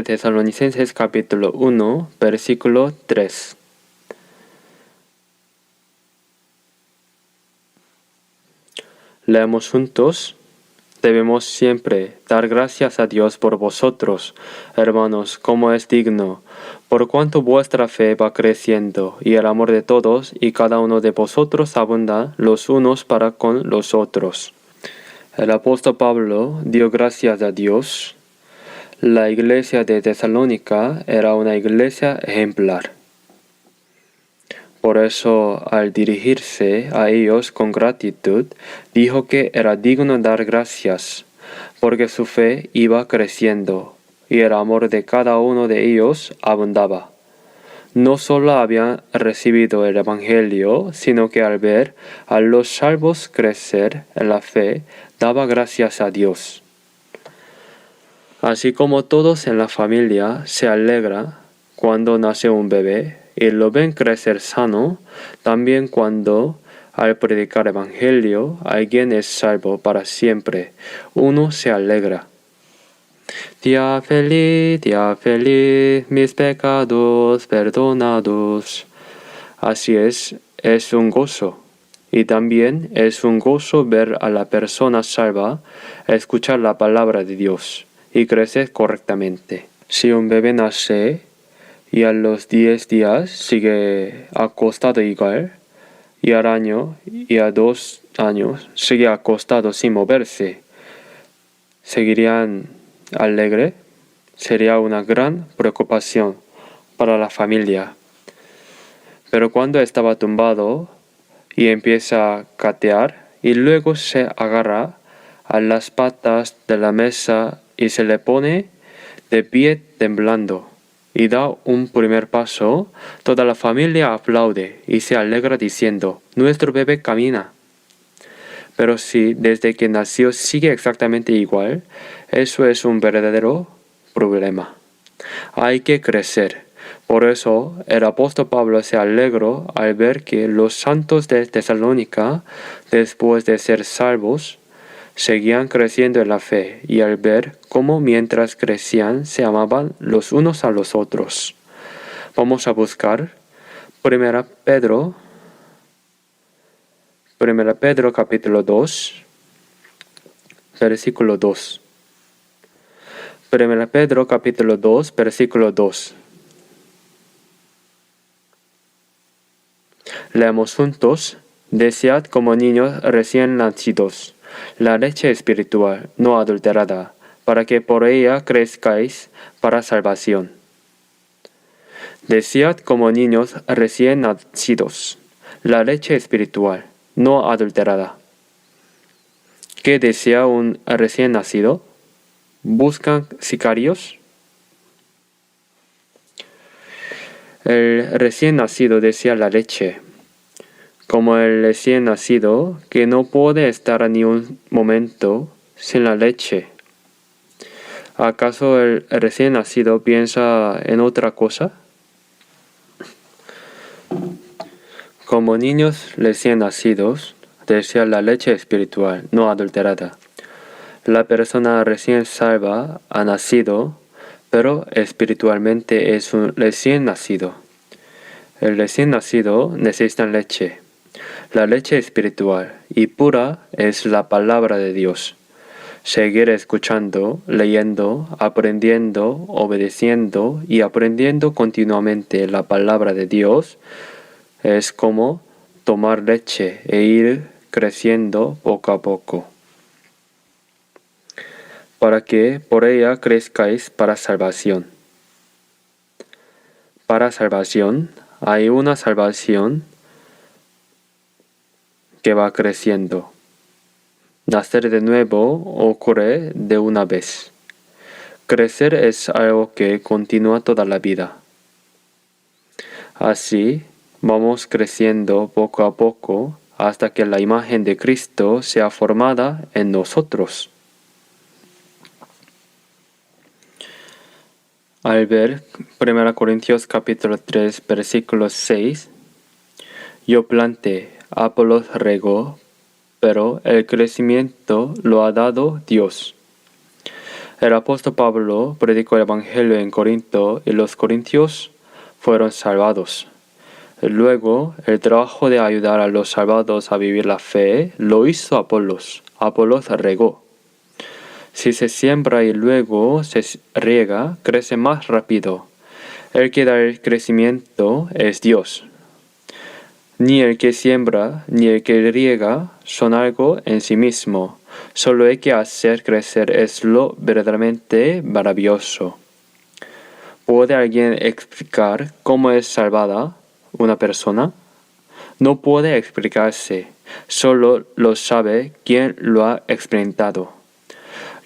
S1: Tesalonicenses capítulo 1, versículo 3. Leemos juntos. Debemos siempre dar gracias a Dios por vosotros, hermanos, como es digno, por cuanto vuestra fe va creciendo, y el amor de todos y cada uno de vosotros abunda los unos para con los otros. El apóstol Pablo dio gracias a Dios. La iglesia de Tesalónica era una iglesia ejemplar. Por eso, al dirigirse a ellos con gratitud, dijo que era digno dar gracias, porque su fe iba creciendo, y el amor de cada uno de ellos abundaba. No solo habían recibido el Evangelio, sino que al ver a los salvos crecer en la fe, daba gracias a Dios. Así como todos en la familia se alegra cuando nace un bebé, y lo ven crecer sano, también cuando al predicar evangelio alguien es salvo para siempre, uno se alegra. Día feliz, mis pecados perdonados. Así es un gozo. Y también es un gozo ver a la persona salva, escuchar la palabra de Dios y crecer correctamente. Si un bebé nace y a los 10 días sigue acostado igual, y al año y a 2 años sigue acostado sin moverse, ¿seguirían alegre? Sería una gran preocupación para la familia. Pero cuando estaba tumbado y empieza a gatear y luego se agarra a las patas de la mesa y se le pone de pie temblando y da un primer paso, toda la familia aplaude y se alegra diciendo, nuestro bebé camina. Pero si desde que nació sigue exactamente igual, eso es un verdadero problema. Hay que crecer. Por eso el apóstol Pablo se alegró al ver que los santos de Tesalónica, después de ser salvos, seguían creciendo en la fe, y al ver cómo mientras crecían se amaban los unos a los otros. Vamos a buscar 1 Pedro capítulo 2, versículo 2. 1 Pedro capítulo 2, versículo 2. Leemos juntos. Desead como niños recién nacidos la leche espiritual no adulterada, para que por ella crezcáis para salvación. Desead como niños recién nacidos la leche espiritual no adulterada. ¿Qué desea un recién nacido? ¿Buscan sicarios? El recién nacido desea la leche, como el recién nacido que no puede estar ni un momento sin la leche. ¿Acaso el recién nacido piensa en otra cosa? Como niños recién nacidos, desea la leche espiritual, no adulterada. La persona recién salva ha nacido, pero espiritualmente es un recién nacido. El recién nacido necesita leche. La leche espiritual y pura es la palabra de Dios. Seguir escuchando, leyendo, aprendiendo, obedeciendo y aprendiendo continuamente la palabra de Dios es como tomar leche e ir creciendo poco a poco, para que por ella crezcáis para salvación. Para salvación hay una salvación que va creciendo. Nacer de nuevo ocurre de una vez. Crecer es algo que continúa toda la vida. Así, vamos creciendo poco a poco hasta que la imagen de Cristo sea formada en nosotros. Al ver 1 Corintios capítulo 3 versículo 6, yo planté, Apolos regó, pero el crecimiento lo ha dado Dios. El apóstol Pablo predicó el Evangelio en Corinto y los corintios fueron salvados. Luego, el trabajo de ayudar a los salvados a vivir la fe lo hizo Apolos. Apolos regó. Si se siembra y luego se riega, crece más rápido. El que da el crecimiento es Dios. Ni el que siembra ni el que riega son algo en sí mismo. Solo hay que hacer crecer es lo verdaderamente maravilloso. ¿Puede alguien explicar cómo es salvada una persona? No puede explicarse, solo lo sabe quien lo ha experimentado.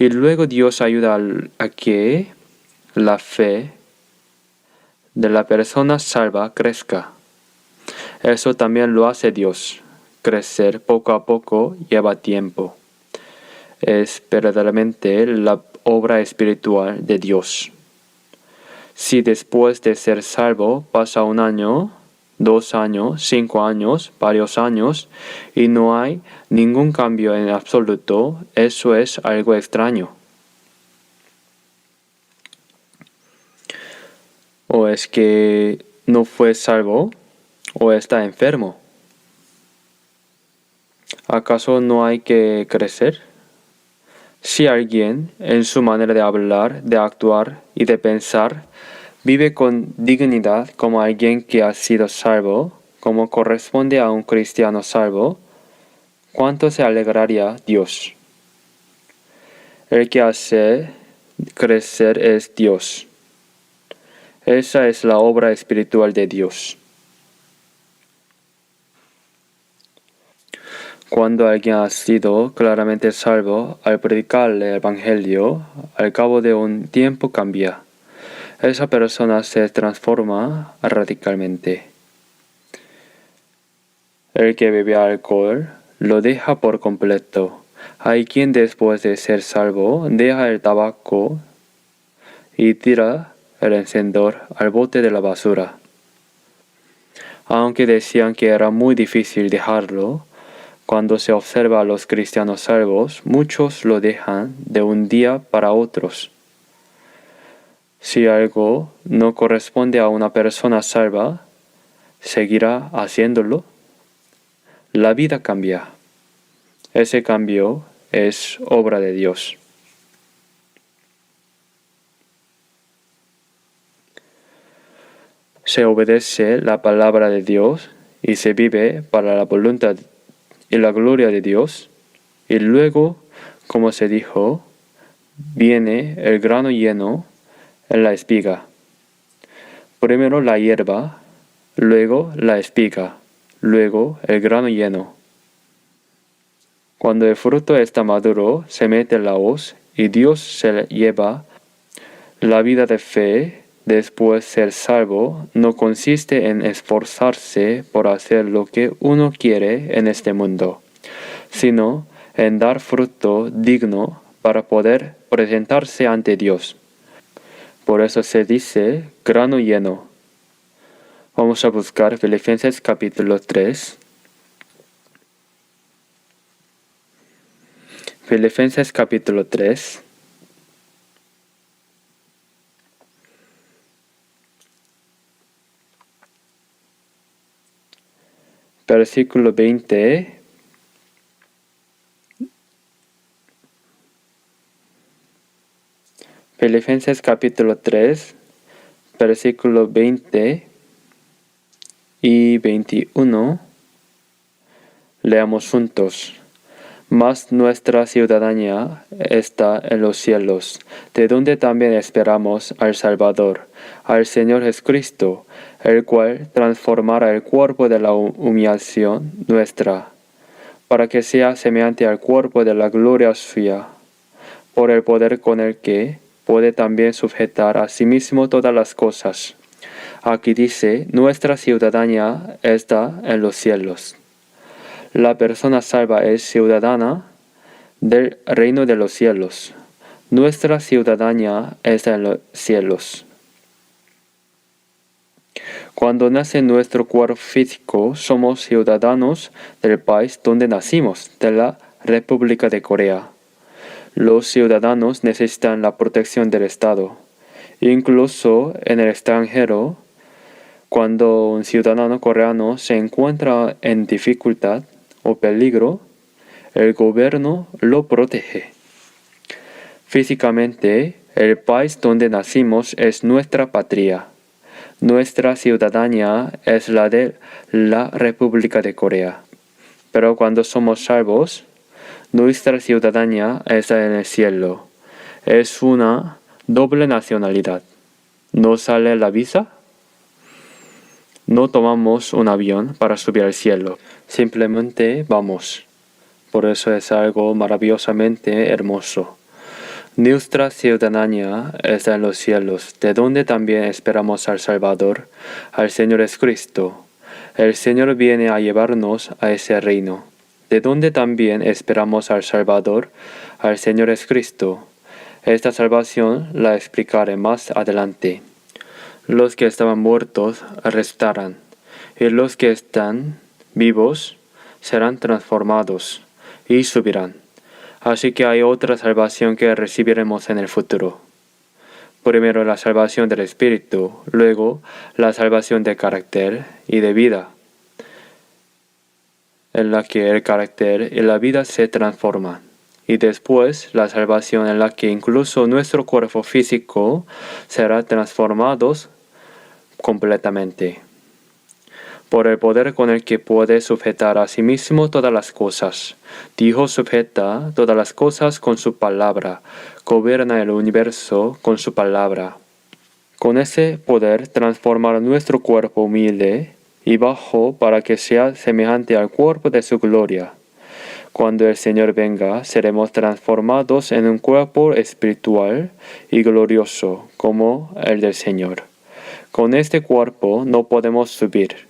S1: Y luego Dios ayuda a que la fe de la persona salva crezca. Eso también lo hace Dios. Crecer poco a poco lleva tiempo. Es verdaderamente la obra espiritual de Dios. Si después de ser salvo pasa 1 año, 2 años, 5 años, varios años y no hay ningún cambio en absoluto, eso es algo extraño. O es que no fue salvo o está enfermo. ¿Acaso no hay que crecer? Si alguien, en su manera de hablar, de actuar y de pensar, vive con dignidad como alguien que ha sido salvo, como corresponde a un cristiano salvo, ¿cuánto se alegraría Dios? El que hace crecer es Dios. Esa es la obra espiritual de Dios. Cuando alguien ha sido claramente salvo, al predicarle el Evangelio, al cabo de un tiempo cambia. Esa persona se transforma radicalmente. El que bebe alcohol lo deja por completo. Hay quien después de ser salvo deja el tabaco y tira el encendedor al bote de la basura. Aunque decían que era muy difícil dejarlo, cuando se observa a los cristianos salvos, muchos lo dejan de un día para otros. Si algo no corresponde a una persona salva, ¿seguirá haciéndolo? La vida cambia. Ese cambio es obra de Dios. Se obedece la palabra de Dios y se vive para la voluntad y la gloria de Dios. Y luego, como se dijo, viene el grano lleno en la espiga. Primero la hierba, luego la espiga, luego el grano lleno. Cuando el fruto está maduro, se mete la hoz y Dios se lleva la vida de fe Después, ser salvo no consiste en esforzarse por hacer lo que uno quiere en este mundo, sino en dar fruto digno para poder presentarse ante Dios. Por eso se dice grano lleno. Vamos a buscar Filipenses capítulo 3. Filipenses capítulo 3. Versículo 20. Filipenses capítulo 3, versículo 20 y 21. Leamos juntos. Mas nuestra ciudadanía está en los cielos, de donde también esperamos al Salvador, al Señor Jesucristo, el cual transformará el cuerpo de la humillación nuestra, para que sea semejante al cuerpo de la gloria suya, por el poder con el que puede también sujetar a sí mismo todas las cosas. Aquí dice, nuestra ciudadanía está en los cielos. La persona salva es ciudadana del reino de los cielos. Nuestra ciudadanía está en los cielos. Cuando nace nuestro cuerpo físico, somos ciudadanos del país donde nacimos, de la República de Corea. Los ciudadanos necesitan la protección del Estado. Incluso en el extranjero, cuando un ciudadano coreano se encuentra en dificultad o peligro, el gobierno lo protege. Físicamente, el país donde nacimos es nuestra patria. Nuestra ciudadanía es la de la República de Corea. Pero cuando somos salvos, nuestra ciudadanía está en el cielo. Es una doble nacionalidad. ¿No sale la visa? No tomamos un avión para subir al cielo. Simplemente vamos. Por eso es algo maravillosamente hermoso. Nuestra ciudadanía está en los cielos, de donde también esperamos al Salvador, al Señor Jesucristo. El Señor viene a llevarnos a ese reino, de donde también esperamos al Salvador, al Señor Jesucristo. Esta salvación la explicaré más adelante. Los que estaban muertos resucitarán, y los que están vivos serán transformados y subirán. Así que hay otra salvación que recibiremos en el futuro. Primero la salvación del espíritu, luego la salvación de carácter y de vida, en la que el carácter y la vida se transforman. Y después la salvación en la que incluso nuestro cuerpo físico será transformado completamente. Por el poder con el que puede sujetar a sí mismo todas las cosas. Dios sujeta todas las cosas con su palabra, gobierna el universo con su palabra. Con ese poder transformar nuestro cuerpo humilde y bajo para que sea semejante al cuerpo de su gloria. Cuando el Señor venga, seremos transformados en un cuerpo espiritual y glorioso como el del Señor. Con este cuerpo no podemos subir.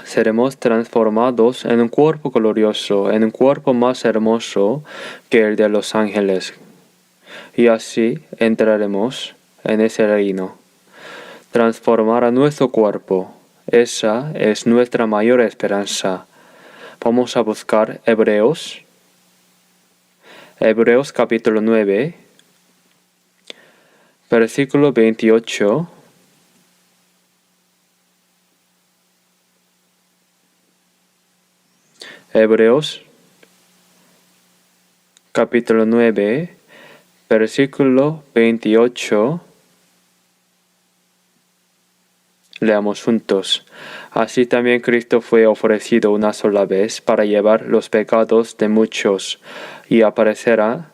S1: Seremos transformados en un cuerpo glorioso, en un cuerpo más hermoso que el de los ángeles. Y así entraremos en ese reino. Transformar a nuestro cuerpo. Esa es nuestra mayor esperanza. Vamos a buscar Hebreos. Hebreos capítulo 9, versículo 28. Hebreos capítulo 9, versículo 28. Leamos juntos. Así también Cristo fue ofrecido una sola vez para llevar los pecados de muchos y aparecerá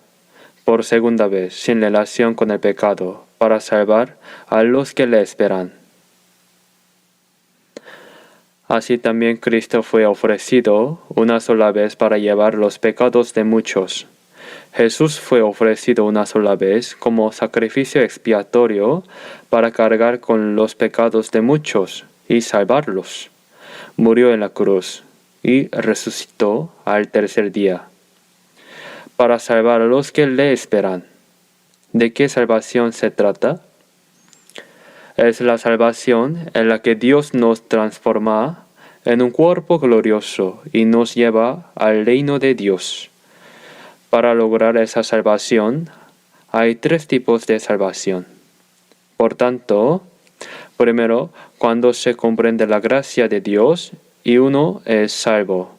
S1: por segunda vez sin relación con el pecado para salvar a los que le esperan. Así también Cristo fue ofrecido una sola vez para llevar los pecados de muchos. Jesús fue ofrecido una sola vez como sacrificio expiatorio para cargar con los pecados de muchos y salvarlos. Murió en la cruz y resucitó al tercer día para salvar a los que le esperan. ¿De qué salvación se trata? Es la salvación en la que Dios nos transforma en un cuerpo glorioso y nos lleva al reino de Dios. Para lograr esa salvación, hay 3 tipos de salvación. Por tanto, primero, cuando se comprende la gracia de Dios y uno es salvo,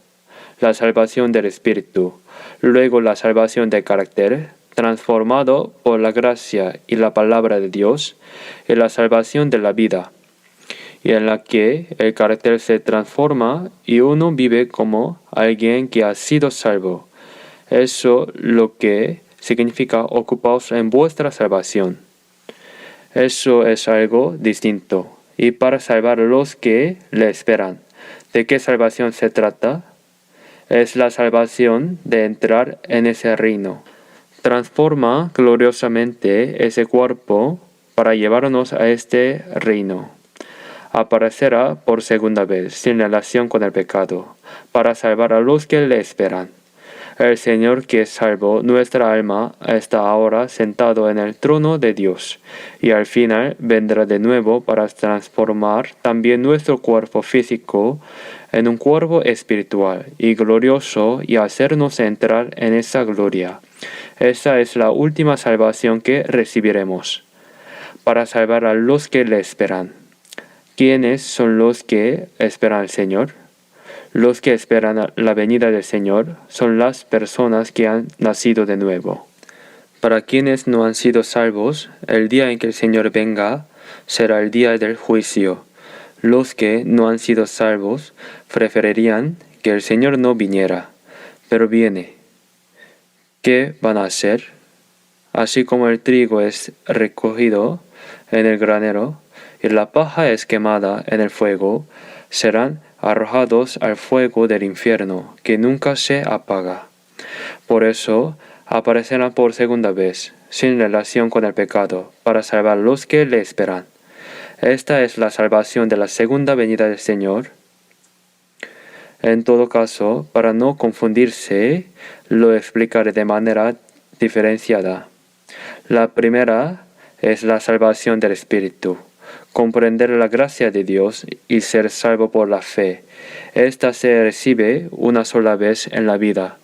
S1: la salvación del espíritu. Luego la salvación de carácter, transformado por la gracia y la palabra de Dios, y la salvación de la vida, y en la que el carácter se transforma y uno vive como alguien que ha sido salvo. Eso lo que significa ocupaos en vuestra salvación. Eso es algo distinto. Y para salvar a los que le esperan. ¿De qué salvación se trata? Es la salvación de entrar en ese reino. Transforma gloriosamente ese cuerpo para llevarnos a este reino. Aparecerá por segunda vez, sin relación con el pecado, para salvar a los que le esperan. El Señor que salvó nuestra alma está ahora sentado en el trono de Dios, y al final vendrá de nuevo para transformar también nuestro cuerpo físico en un cuerpo espiritual y glorioso y hacernos entrar en esa gloria. Esa es la última salvación que recibiremos, para salvar a los que le esperan. ¿Quiénes son los que esperan al Señor? Los que esperan la venida del Señor son las personas que han nacido de nuevo. Para quienes no han sido salvos, el día en que el Señor venga será el día del juicio. Los que no han sido salvos preferirían que el Señor no viniera, pero viene. ¿Qué van a hacer? Así como el trigo es recogido en el granero y la paja es quemada en el fuego, serán arrojados al fuego del infierno, que nunca se apaga. Por eso aparecerán por segunda vez, sin relación con el pecado, para salvar a los que le esperan. Esta es la salvación de la segunda venida del Señor. En todo caso, para no confundirse, lo explicaré de manera diferenciada. La primera es la salvación del Espíritu. Comprender la gracia de Dios y ser salvo por la fe. Esta se recibe una sola vez en la vida,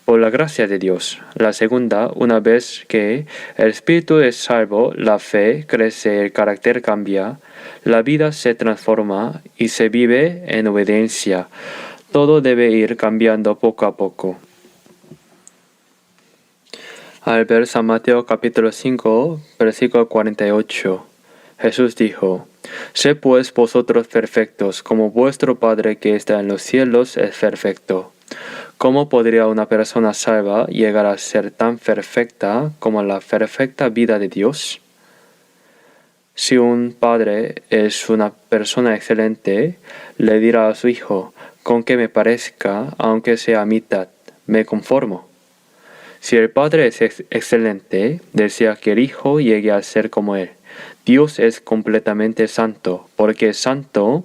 S1: por la gracia de Dios. La segunda, una vez que el espíritu es salvo, la fe crece, el carácter cambia, la vida se transforma y se vive en obediencia. Todo debe ir cambiando poco a poco. Al ver San Mateo capítulo 5, versículo 48. Jesús dijo, «Sed pues vosotros perfectos, como vuestro Padre que está en los cielos es perfecto». ¿Cómo podría una persona salva llegar a ser tan perfecta como la perfecta vida de Dios? Si un padre es una persona excelente, le dirá a su hijo, «Con que me parezca, aunque sea a mitad, me conformo». Si el padre es excelente, desea que el hijo llegue a ser como él. Dios es completamente santo, porque es santo,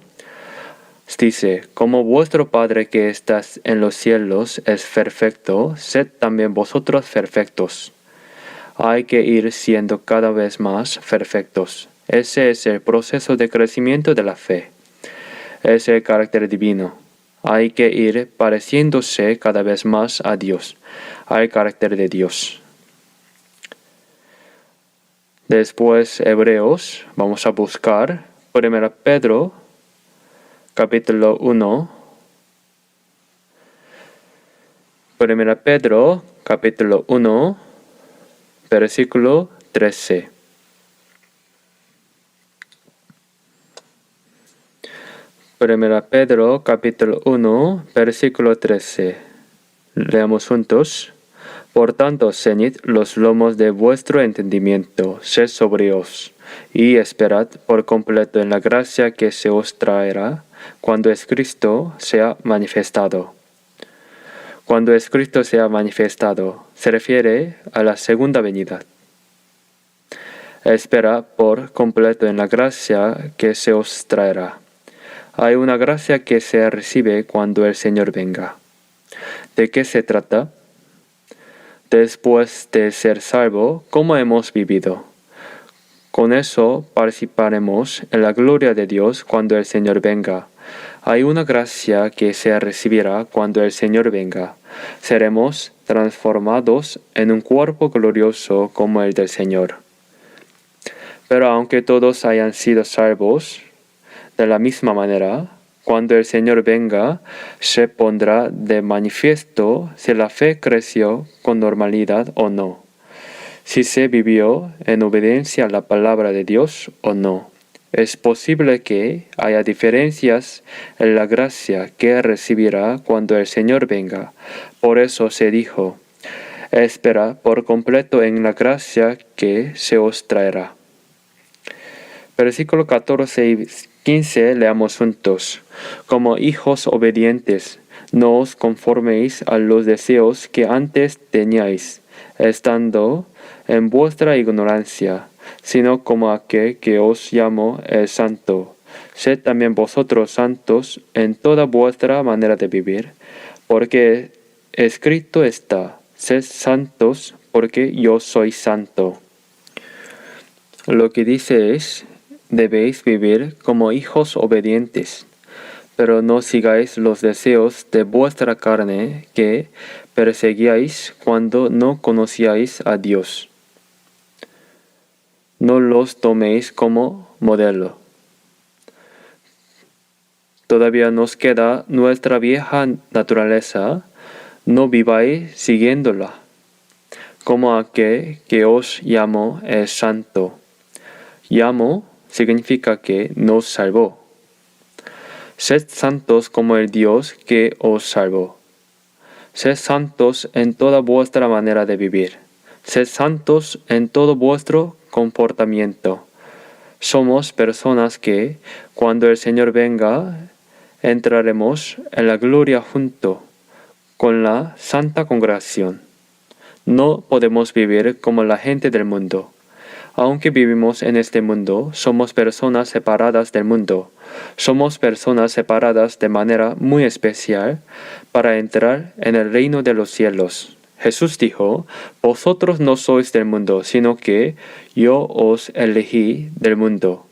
S1: dice, como vuestro Padre que estás en los cielos es perfecto, sed también vosotros perfectos. Hay que ir siendo cada vez más perfectos. Ese es el proceso de crecimiento de la fe. Es el carácter divino. Hay que ir pareciéndose cada vez más a Dios, al carácter de Dios. Después, Hebreos, vamos a buscar 1 Pedro, capítulo 1. 1 Pedro, capítulo 1, versículo 13. Primera Pedro, capítulo 1, versículo 13. Leamos juntos. Por tanto, ceñid los lomos de vuestro entendimiento, sed sobrios, y esperad por completo en la gracia que se os traerá, cuando es Cristo sea manifestado. cuando es Cristo sea manifestado, se refiere a la segunda venida. Espera por completo en la gracia que se os traerá. Hay una gracia que se recibe cuando el Señor venga. ¿De qué se trata? Después de ser salvo, ¿cómo hemos vivido? Con eso participaremos en la gloria de Dios cuando el Señor venga. Hay una gracia que se recibirá cuando el Señor venga. Seremos transformados en un cuerpo glorioso como el del Señor. Pero aunque todos hayan sido salvos, de la misma manera, cuando el Señor venga, se pondrá de manifiesto si la fe creció con normalidad o no, si se vivió en obediencia a la palabra de Dios o no. Es posible que haya diferencias en la gracia que recibirá cuando el Señor venga. Por eso se dijo, espera por completo en la gracia que se os traerá. Versículo 14 y 15 leamos juntos. Como hijos obedientes, no os conforméis a los deseos que antes teníais, estando en vuestra ignorancia, sino como aquel que os llamó es santo. Sed también vosotros santos en toda vuestra manera de vivir, porque escrito está, sed santos, porque yo soy santo. Lo que dice es, debéis vivir como hijos obedientes, pero no sigáis los deseos de vuestra carne que perseguíais cuando no conocíais a Dios. No los toméis como modelo. Todavía nos queda nuestra vieja naturaleza, no viváis siguiéndola, como aquel que os llamó es santo. Llamo significa que nos salvó. Sed santos como el Dios que os salvó. Sed santos en toda vuestra manera de vivir. Sed santos en todo vuestro comportamiento. Somos personas que, cuando el Señor venga, entraremos en la gloria junto con la santa congregación. No podemos vivir como la gente del mundo. Aunque vivimos en este mundo, somos personas separadas del mundo. Somos personas separadas de manera muy especial para entrar en el reino de los cielos. Jesús dijo, vosotros no sois del mundo, sino que yo os elegí del mundo.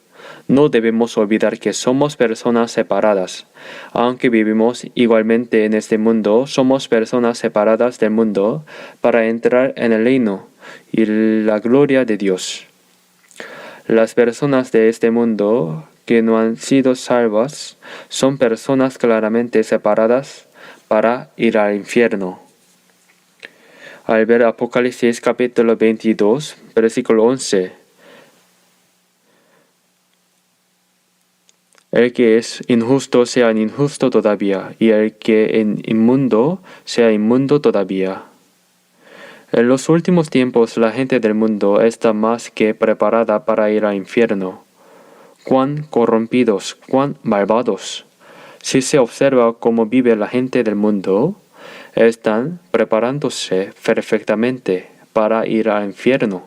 S1: No debemos olvidar que somos personas separadas. Aunque vivimos igualmente en este mundo, somos personas separadas del mundo para entrar en el reino y la gloria de Dios. Las personas de este mundo que no han sido salvas son personas claramente separadas para ir al infierno. Al ver Apocalipsis capítulo 22, versículo 11, el que es injusto sea injusto todavía, y el que es inmundo sea inmundo todavía. En los últimos tiempos la gente del mundo está más que preparada para ir al infierno. Cuán corrompidos, cuán malvados. Si se observa cómo vive la gente del mundo, están preparándose perfectamente para ir al infierno.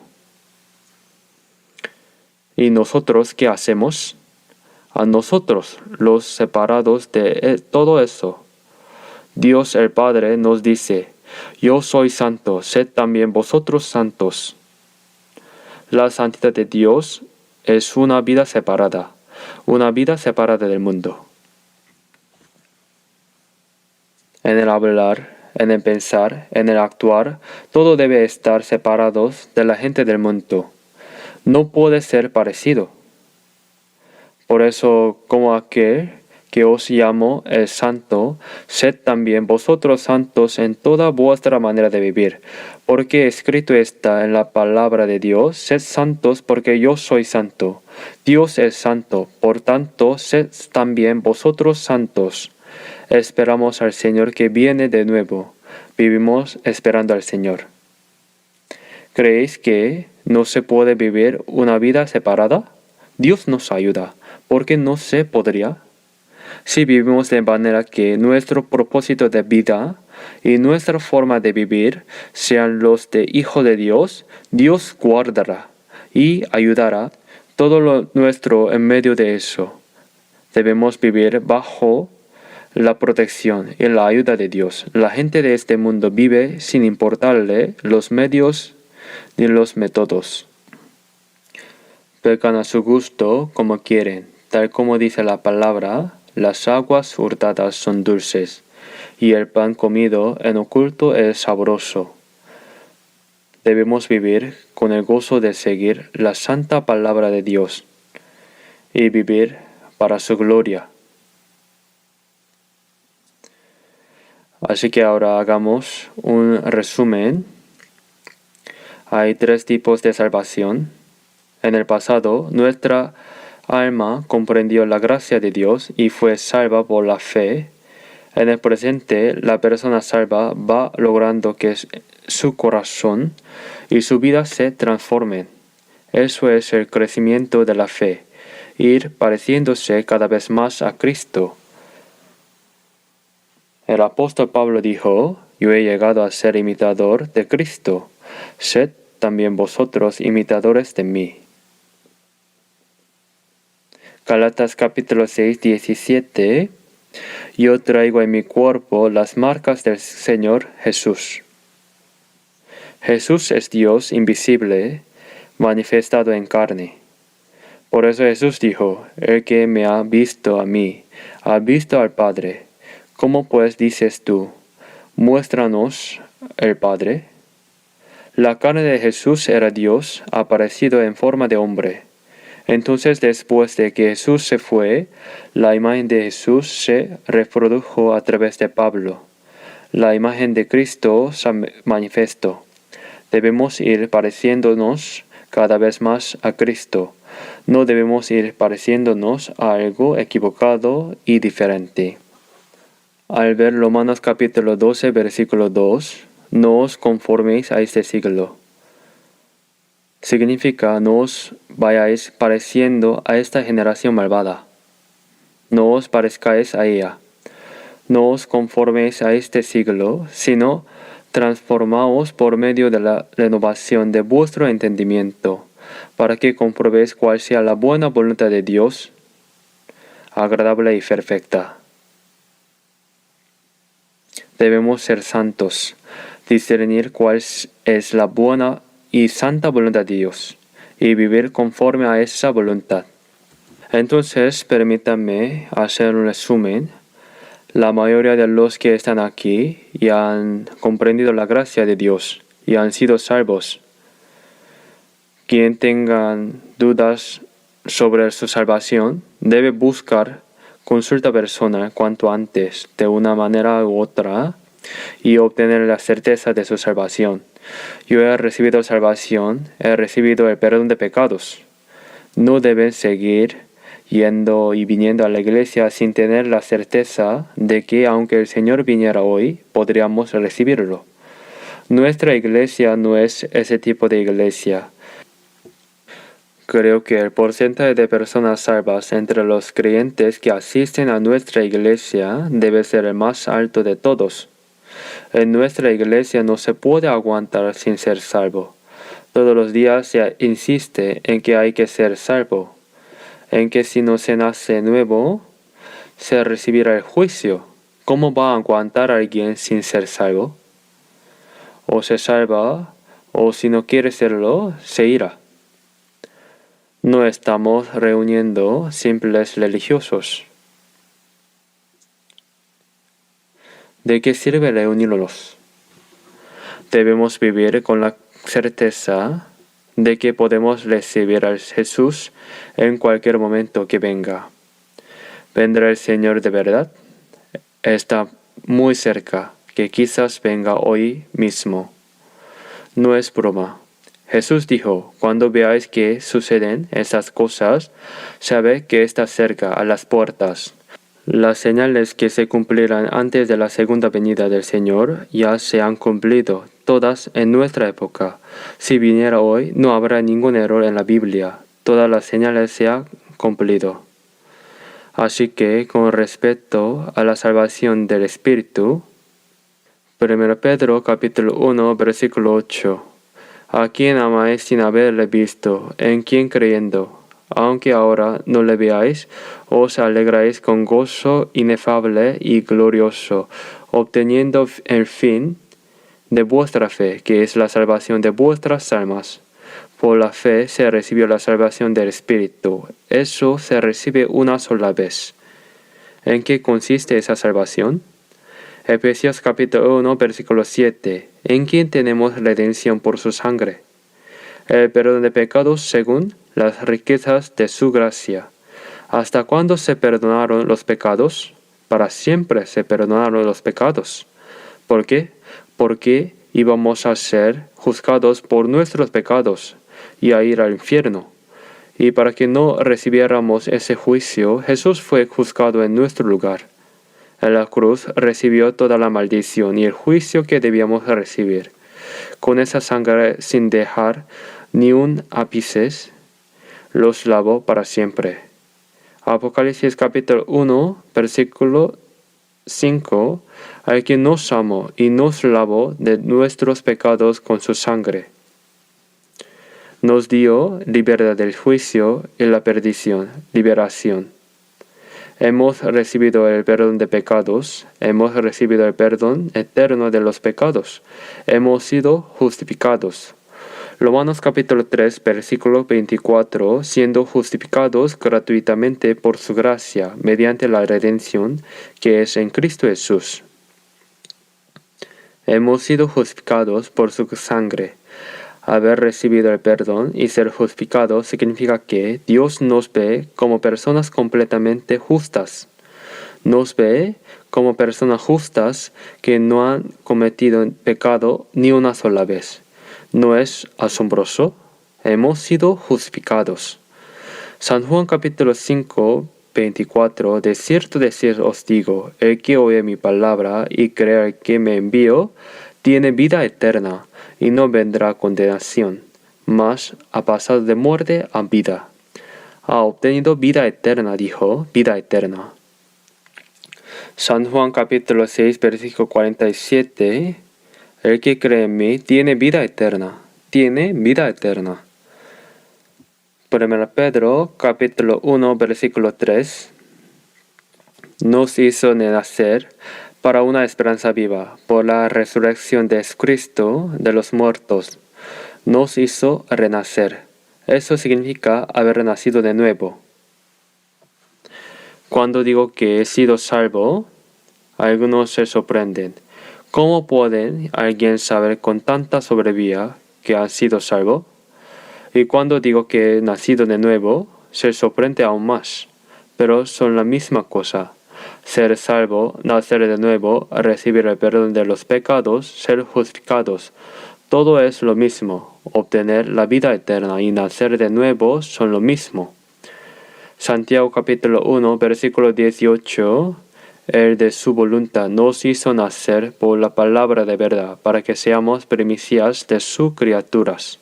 S1: ¿Y nosotros qué hacemos? A nosotros, los separados de todo eso, Dios el Padre nos dice, yo soy santo, sed también vosotros santos. La santidad de Dios es una vida separada del mundo. En el hablar, en el pensar, en el actuar, todo debe estar separados de la gente del mundo. No puede ser parecido. Por eso, como aquel que os llamo es santo, sed también vosotros santos en toda vuestra manera de vivir, porque escrito está en la palabra de Dios, sed santos porque yo soy santo. Dios es santo, por tanto, sed también vosotros santos. Esperamos al Señor que viene de nuevo. Vivimos esperando al Señor. ¿Creéis que no se puede vivir una vida separada? Dios nos ayuda, porque no se podría. Si vivimos de manera que nuestro propósito de vida y nuestra forma de vivir sean los de Hijo de Dios, Dios guardará y ayudará todo lo nuestro en medio de eso. Debemos vivir bajo la protección y la ayuda de Dios. La gente de este mundo vive sin importarle los medios ni los métodos. Pecan a su gusto como quieren, tal como dice la palabra, las aguas hurtadas son dulces, y el pan comido en oculto es sabroso. Debemos vivir con el gozo de seguir la santa palabra de Dios y vivir para su gloria. Así que ahora hagamos un resumen. Hay 3 tipos de salvación. En el pasado, nuestra alma comprendió la gracia de Dios y fue salva por la fe. En el presente, la persona salva va logrando que su corazón y su vida se transformen. Eso es el crecimiento de la fe, ir pareciéndose cada vez más a Cristo. El apóstol Pablo dijo, yo he llegado a ser imitador de Cristo. Sed también vosotros imitadores de mí. Gálatas capítulo 6, 17. Yo traigo en mi cuerpo las marcas del Señor Jesús. Jesús es Dios invisible, manifestado en carne. Por eso Jesús dijo, el que me ha visto a mí, ha visto al Padre. ¿Cómo pues dices tú, muéstranos el Padre? La carne de Jesús era Dios, aparecido en forma de hombre. Entonces, después de que Jesús se fue, la imagen de Jesús se reprodujo a través de Pablo. La imagen de Cristo se manifestó. Debemos ir pareciéndonos cada vez más a Cristo. No debemos ir pareciéndonos a algo equivocado y diferente. Al ver Romanos capítulo 12, versículo 2, no os conforméis a este siglo. Significa no os vayáis pareciendo a esta generación malvada. No os parezcáis a ella. No os conforméis a este siglo, sino transformaos por medio de la renovación de vuestro entendimiento, para que comprobéis cuál sea la buena voluntad de Dios, agradable y perfecta. Debemos ser santos, discernir cuál es la buena y santa voluntad de Dios, y vivir conforme a esa voluntad. Entonces, permítanme hacer un resumen. La mayoría de los que están aquí ya han comprendido la gracia de Dios y han sido salvos. Quien tenga dudas sobre su salvación debe buscar consulta personal cuanto antes, de una manera u otra, y obtener la certeza de su salvación. Yo he recibido salvación, he recibido el perdón de pecados. No deben seguir yendo y viniendo a la iglesia sin tener la certeza de que aunque el Señor viniera hoy, podríamos recibirlo. Nuestra iglesia no es ese tipo de iglesia. Creo que el porcentaje de personas salvas entre los creyentes que asisten a nuestra iglesia debe ser el más alto de todos. En nuestra iglesia no se puede aguantar sin ser salvo. Todos los días se insiste en que hay que ser salvo, en que si no se nace nuevo, se recibirá el juicio. ¿Cómo va a aguantar a alguien sin ser salvo? O se salva, o si no quiere serlo, se irá. No estamos reuniendo simples religiosos. ¿De qué sirve reunirlos? Debemos vivir con la certeza de que podemos recibir a Jesús en cualquier momento que venga. ¿Vendrá el Señor de verdad? Está muy cerca, que quizás venga hoy mismo. No es broma. Jesús dijo, cuando veáis que suceden estas cosas, sabed que está cerca a las puertas. Las señales que se cumplirán antes de la segunda venida del Señor ya se han cumplido, todas en nuestra época. Si viniera hoy, no habrá ningún error en la Biblia. Todas las señales se han cumplido. Así que, con respecto a la salvación del Espíritu, 1 Pedro capítulo 1 versículo 8. A quien amáis sin haberle visto, en quien creyendo, aunque ahora no le veáis, os alegráis con gozo inefable y glorioso, obteniendo el fin de vuestra fe, que es la salvación de vuestras almas. Por la fe se recibió la salvación del Espíritu. Eso se recibe una sola vez. ¿En qué consiste esa salvación? Efesios capítulo 1 versículo 7. En quien tenemos redención por su sangre, el perdón de pecados según las riquezas de su gracia. ¿Hasta cuándo se perdonaron los pecados? Para siempre se perdonaron los pecados. ¿Por qué? Porque íbamos a ser juzgados por nuestros pecados y a ir al infierno. Y para que no recibiéramos ese juicio, Jesús fue juzgado en nuestro lugar. En la cruz recibió toda la maldición y el juicio que debíamos recibir. Con esa sangre, sin dejar ni un ápice, los lavó para siempre. Apocalipsis capítulo 1, versículo 5. Al que nos amó y nos lavó de nuestros pecados con su sangre. Nos dio libertad del juicio y la perdición, liberación. Hemos recibido el perdón de pecados, hemos recibido el perdón eterno de los pecados, hemos sido justificados. Romanos capítulo 3, versículo 24, siendo justificados gratuitamente por su gracia, mediante la redención que es en Cristo Jesús. Hemos sido justificados por su sangre. Haber recibido el perdón y ser justificados significa que Dios nos ve como personas completamente justas. Nos ve como personas justas que no han cometido pecado ni una sola vez. ¿No es asombroso? Hemos sido justificados. San Juan capítulo 5, 24. De cierto os digo, el que oye mi palabra y cree al que me envió, tiene vida eterna, y no vendrá condenación, mas ha pasado de muerte a vida. Ha obtenido vida eterna, dijo, vida eterna. San Juan capítulo 6, versículo 47. El que cree en mí tiene vida eterna, tiene vida eterna. 1 Pedro capítulo 1, versículo 3. Nos hizo nacer para una esperanza viva, por la resurrección de Cristo de los muertos. Nos hizo renacer. Eso significa haber nacido de nuevo. Cuando digo que he sido salvo, algunos se sorprenden. ¿Cómo puede alguien saber con tanta soberbia que ha sido salvo? Y cuando digo que he nacido de nuevo, se sorprende aún más. Pero son la misma cosa. Ser salvo, nacer de nuevo, recibir el perdón de los pecados, ser justificados. Todo es lo mismo. Obtener la vida eterna y nacer de nuevo son lo mismo. Santiago capítulo 1, versículo 18. Él de su voluntad nos hizo nacer por la palabra de verdad, para que seamos primicias de sus criaturas.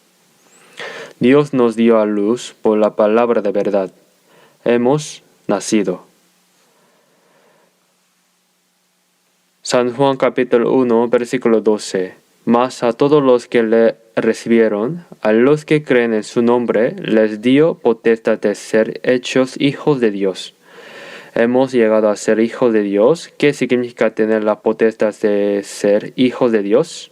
S1: Dios nos dio a luz por la palabra de verdad. Hemos nacido. San Juan capítulo 1, versículo 12. Mas a todos los que le recibieron, a los que creen en su nombre, les dio potestad de ser hechos hijos de Dios. Hemos llegado a ser hijos de Dios. ¿Qué significa tener la potestad de ser hijos de Dios?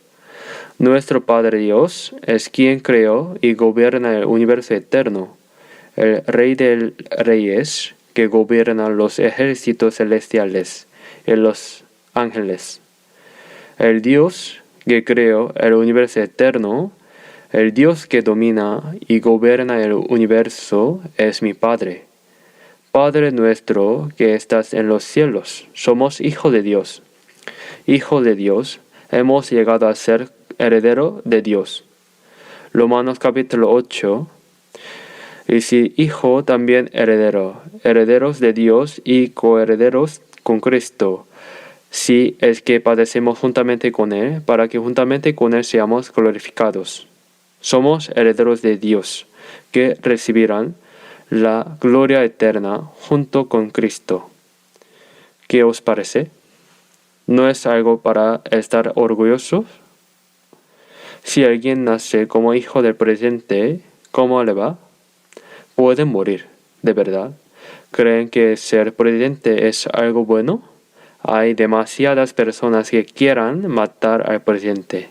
S1: Nuestro Padre Dios es quien creó y gobierna el universo eterno, el Rey de Reyes que gobierna los ejércitos celestiales y los ángeles. El Dios que creó el universo eterno, el Dios que domina y gobierna el universo es mi Padre. Padre nuestro que estás en los cielos, somos hijos de Dios. Hijo de Dios, hemos llegado a ser heredero de Dios. Romanos capítulo 8. Y si hijo, también heredero, herederos de Dios y coherederos con Cristo, si es que padecemos juntamente con Él, para que juntamente con Él seamos glorificados. Somos herederos de Dios, que recibirán la gloria eterna junto con Cristo. ¿Qué os parece? ¿No es algo para estar orgulloso? Si alguien nace como hijo del presidente, ¿cómo le va? Puede morir, de verdad. ¿Creen que ser presidente es algo bueno? Hay demasiadas personas que quieran matar al presidente.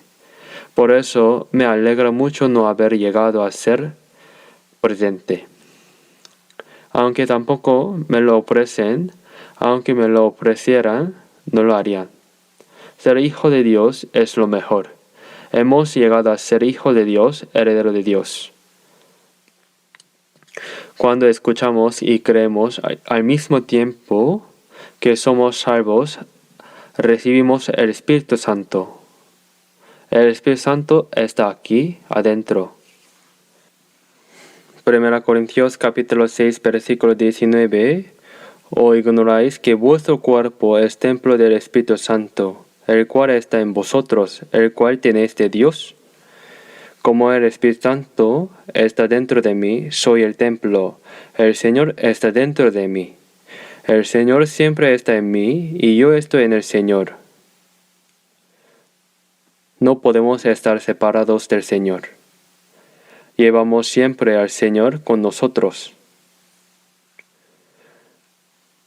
S1: Por eso me alegra mucho no haber llegado a ser presidente. Aunque tampoco me lo ofrecen, aunque me lo ofrecieran, no lo harían. Ser hijo de Dios es lo mejor. Hemos llegado a ser hijo de Dios, heredero de Dios. Cuando escuchamos y creemos al mismo tiempo que somos salvos, recibimos el Espíritu Santo. El Espíritu Santo está aquí adentro. 1 Corintios capítulo 6 versículo 19. ¿O ignoráis que vuestro cuerpo es templo del Espíritu Santo, el cual está en vosotros, el cual tenéis de Dios? Como el Espíritu Santo está dentro de mí, soy el templo. El Señor está dentro de mí. El Señor siempre está en mí y yo estoy en el Señor. No podemos estar separados del Señor. Llevamos siempre al Señor con nosotros.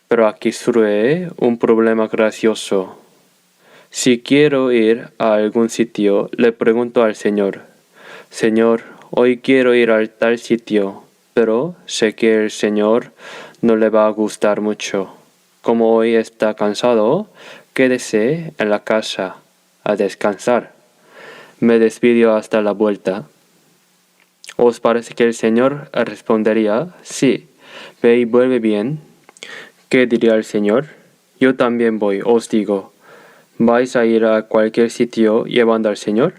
S1: Pero aquí surge un problema gracioso. Si quiero ir a algún sitio, le pregunto al Señor: Señor, hoy quiero ir a tal sitio, pero sé que el Señor no le va a gustar mucho. Como hoy está cansado, quédese en la casa a descansar. Me despidió hasta la vuelta. ¿Os parece que el Señor respondería: sí, ve y vuelve bien? ¿Qué diría el Señor? Yo también voy, os digo. ¿Vais a ir a cualquier sitio llevando al Señor?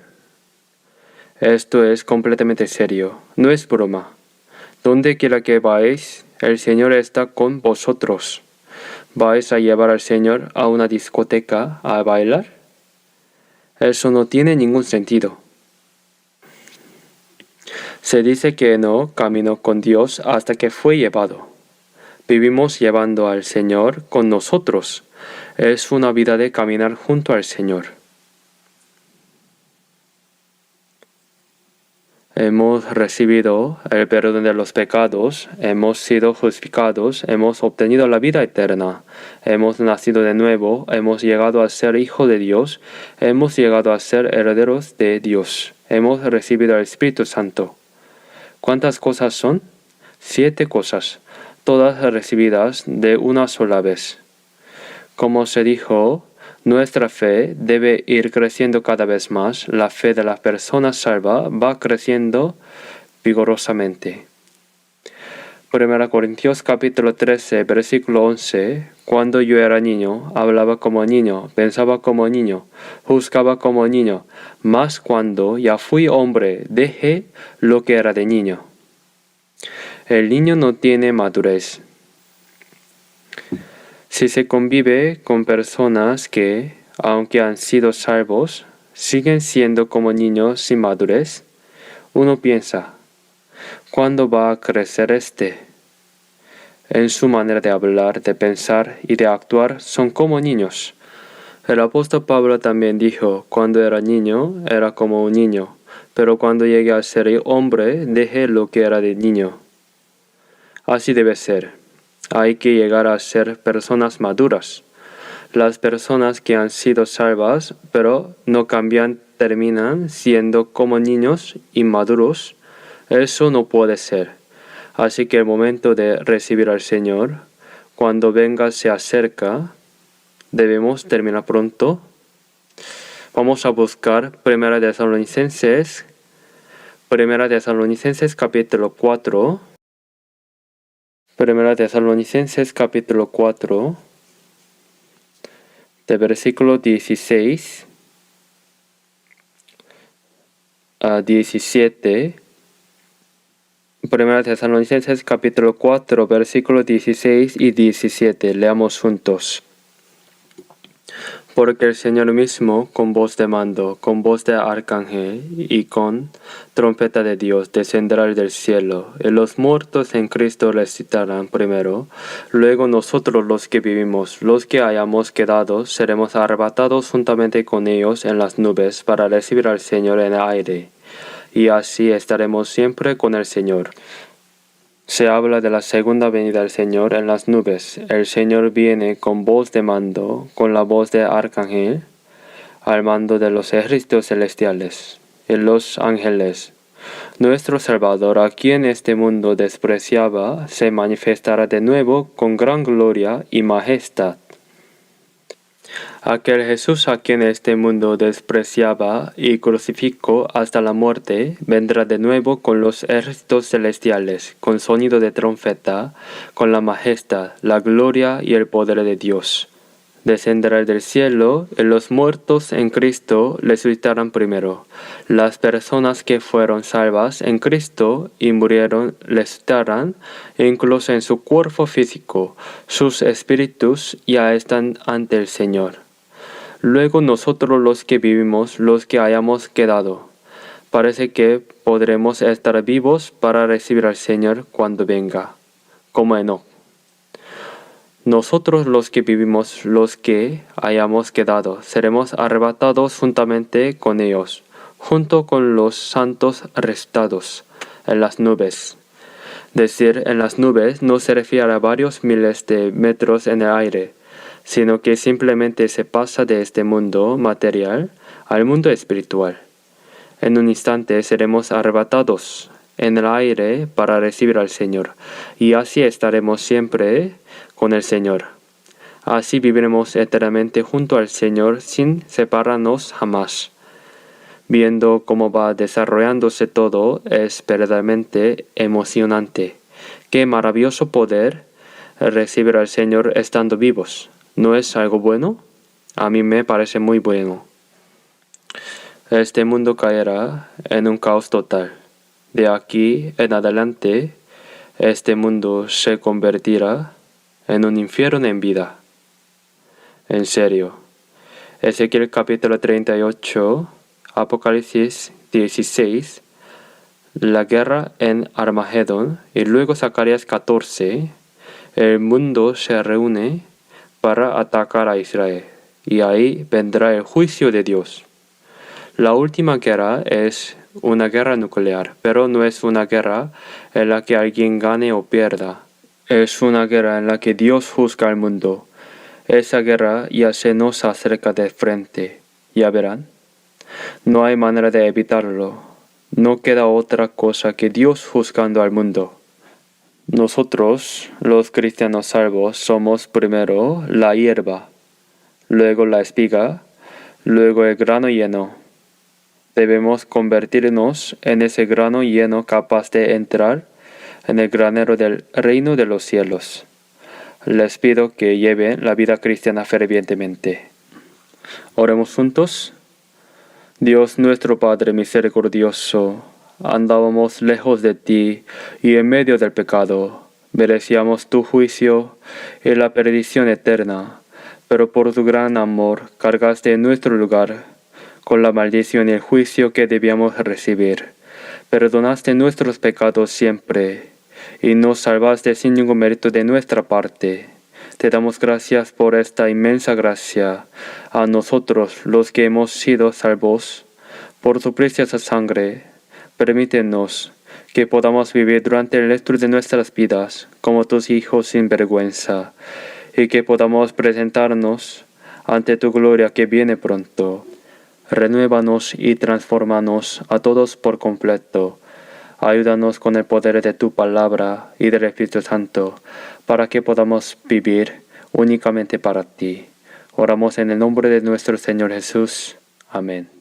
S1: Esto es completamente serio, no es broma. Donde quiera que vais, el Señor está con vosotros. ¿Vais a llevar al Señor a una discoteca a bailar? Eso no tiene ningún sentido. Se dice que no caminó con Dios hasta que fue llevado. Vivimos llevando al Señor con nosotros. Es una vida de caminar junto al Señor. Hemos recibido el perdón de los pecados, hemos sido justificados, hemos obtenido la vida eterna, hemos nacido de nuevo, hemos llegado a ser hijos de Dios, hemos llegado a ser herederos de Dios, hemos recibido el Espíritu Santo. ¿Cuántas cosas son? 7 cosas, todas recibidas de una sola vez. Como se dijo, nuestra fe debe ir creciendo cada vez más. La fe de la persona salva va creciendo vigorosamente. 1 Corintios capítulo 13, versículo 11. Cuando yo era niño, hablaba como niño, pensaba como niño, juzgaba como niño. Mas cuando ya fui hombre, dejé lo que era de niño. El niño no tiene madurez. Si se convive con personas que, aunque han sido salvos, siguen siendo como niños sin madurez, uno piensa: ¿cuándo va a crecer este? En su manera de hablar, de pensar y de actuar son como niños. El apóstol Pablo también dijo: cuando era niño, era como un niño, pero cuando llegué a ser hombre, dejé lo que era de niño. Así debe ser. Hay que llegar a ser personas maduras. Las personas que han sido salvas, pero no cambian, terminan siendo como niños inmaduros. Eso no puede ser. Así que el momento de recibir al Señor, cuando venga, se acerca. Debemos terminar pronto. Vamos a buscar 1 Tesalonicenses capítulo 4. 1 Tesalonicenses capítulo 4, de versículo 16 a 17. 1 Tesalonicenses capítulo 4, versículo 16 y 17. Leamos juntos. Porque el Señor mismo, con voz de mando, con voz de arcángel y con trompeta de Dios, descenderá del cielo, y los muertos en Cristo resucitarán primero. Luego nosotros los que vivimos, los que hayamos quedado, seremos arrebatados juntamente con ellos en las nubes para recibir al Señor en el aire. Y así estaremos siempre con el Señor. Se habla de la segunda venida del Señor en las nubes. El Señor viene con voz de mando, con la voz de arcángel, al mando de los ejércitos celestiales y los ángeles. Nuestro Salvador, a quien este mundo despreciaba, se manifestará de nuevo con gran gloria y majestad. Aquel Jesús a quien este mundo despreciaba y crucificó hasta la muerte, vendrá de nuevo con los ejércitos celestiales, con sonido de trompeta, con la majestad, la gloria y el poder de Dios. Descenderá del cielo, y los muertos en Cristo resucitarán primero. Las personas que fueron salvas en Cristo y murieron resucitarán, incluso en su cuerpo físico. Sus espíritus ya están ante el Señor. Luego nosotros los que vivimos, los que hayamos quedado, parece que podremos estar vivos para recibir al Señor cuando venga, como Enoc. Nosotros los que vivimos, los que hayamos quedado, seremos arrebatados juntamente con ellos, junto con los santos resucitados, en las nubes. Decir en las nubes no se refiere a varios miles de metros en el aire, sino que simplemente se pasa de este mundo material al mundo espiritual. En un instante seremos arrebatados en el aire para recibir al Señor, y así estaremos siempre con el Señor. Así viviremos eternamente junto al Señor sin separarnos jamás. Viendo cómo va desarrollándose todo, es verdaderamente emocionante. Qué maravilloso poder recibir al Señor estando vivos. ¿No es algo bueno? A mí me parece muy bueno. Este mundo caerá en un caos total. De aquí en adelante, este mundo se convertirá en un infierno en vida. En serio. Ezequiel capítulo 38, Apocalipsis 16, la guerra en Armagedón, y luego Zacarías 14, el mundo se reúne para atacar a Israel, y ahí vendrá el juicio de Dios. La última guerra es una guerra nuclear, pero no es una guerra en la que alguien gane o pierda. Es una guerra en la que Dios juzga al mundo. Esa guerra ya se nos acerca de frente. Ya verán. No hay manera de evitarlo. No queda otra cosa que Dios juzgando al mundo. Nosotros, los cristianos salvos, somos primero la hierba, luego la espiga, luego el grano lleno. Debemos convertirnos en ese grano lleno capaz de entrar en el granero del reino de los cielos. Les pido que lleven la vida cristiana fervientemente. Oremos juntos. Dios nuestro Padre misericordioso, andábamos lejos de ti y en medio del pecado. Merecíamos tu juicio y la perdición eterna, pero por tu gran amor cargaste en nuestro lugar con la maldición y el juicio que debíamos recibir. Perdonaste nuestros pecados siempre, y nos salvaste sin ningún mérito de nuestra parte. Te damos gracias por esta inmensa gracia a nosotros los que hemos sido salvos por tu preciosa sangre. Permítenos que podamos vivir durante el resto de nuestras vidas como tus hijos sin vergüenza, y que podamos presentarnos ante tu gloria que viene pronto. Renuévanos y transfórmanos a todos por completo. Ayúdanos con el poder de tu palabra y del Espíritu Santo, para que podamos vivir únicamente para ti. Oramos en el nombre de nuestro Señor Jesús. Amén.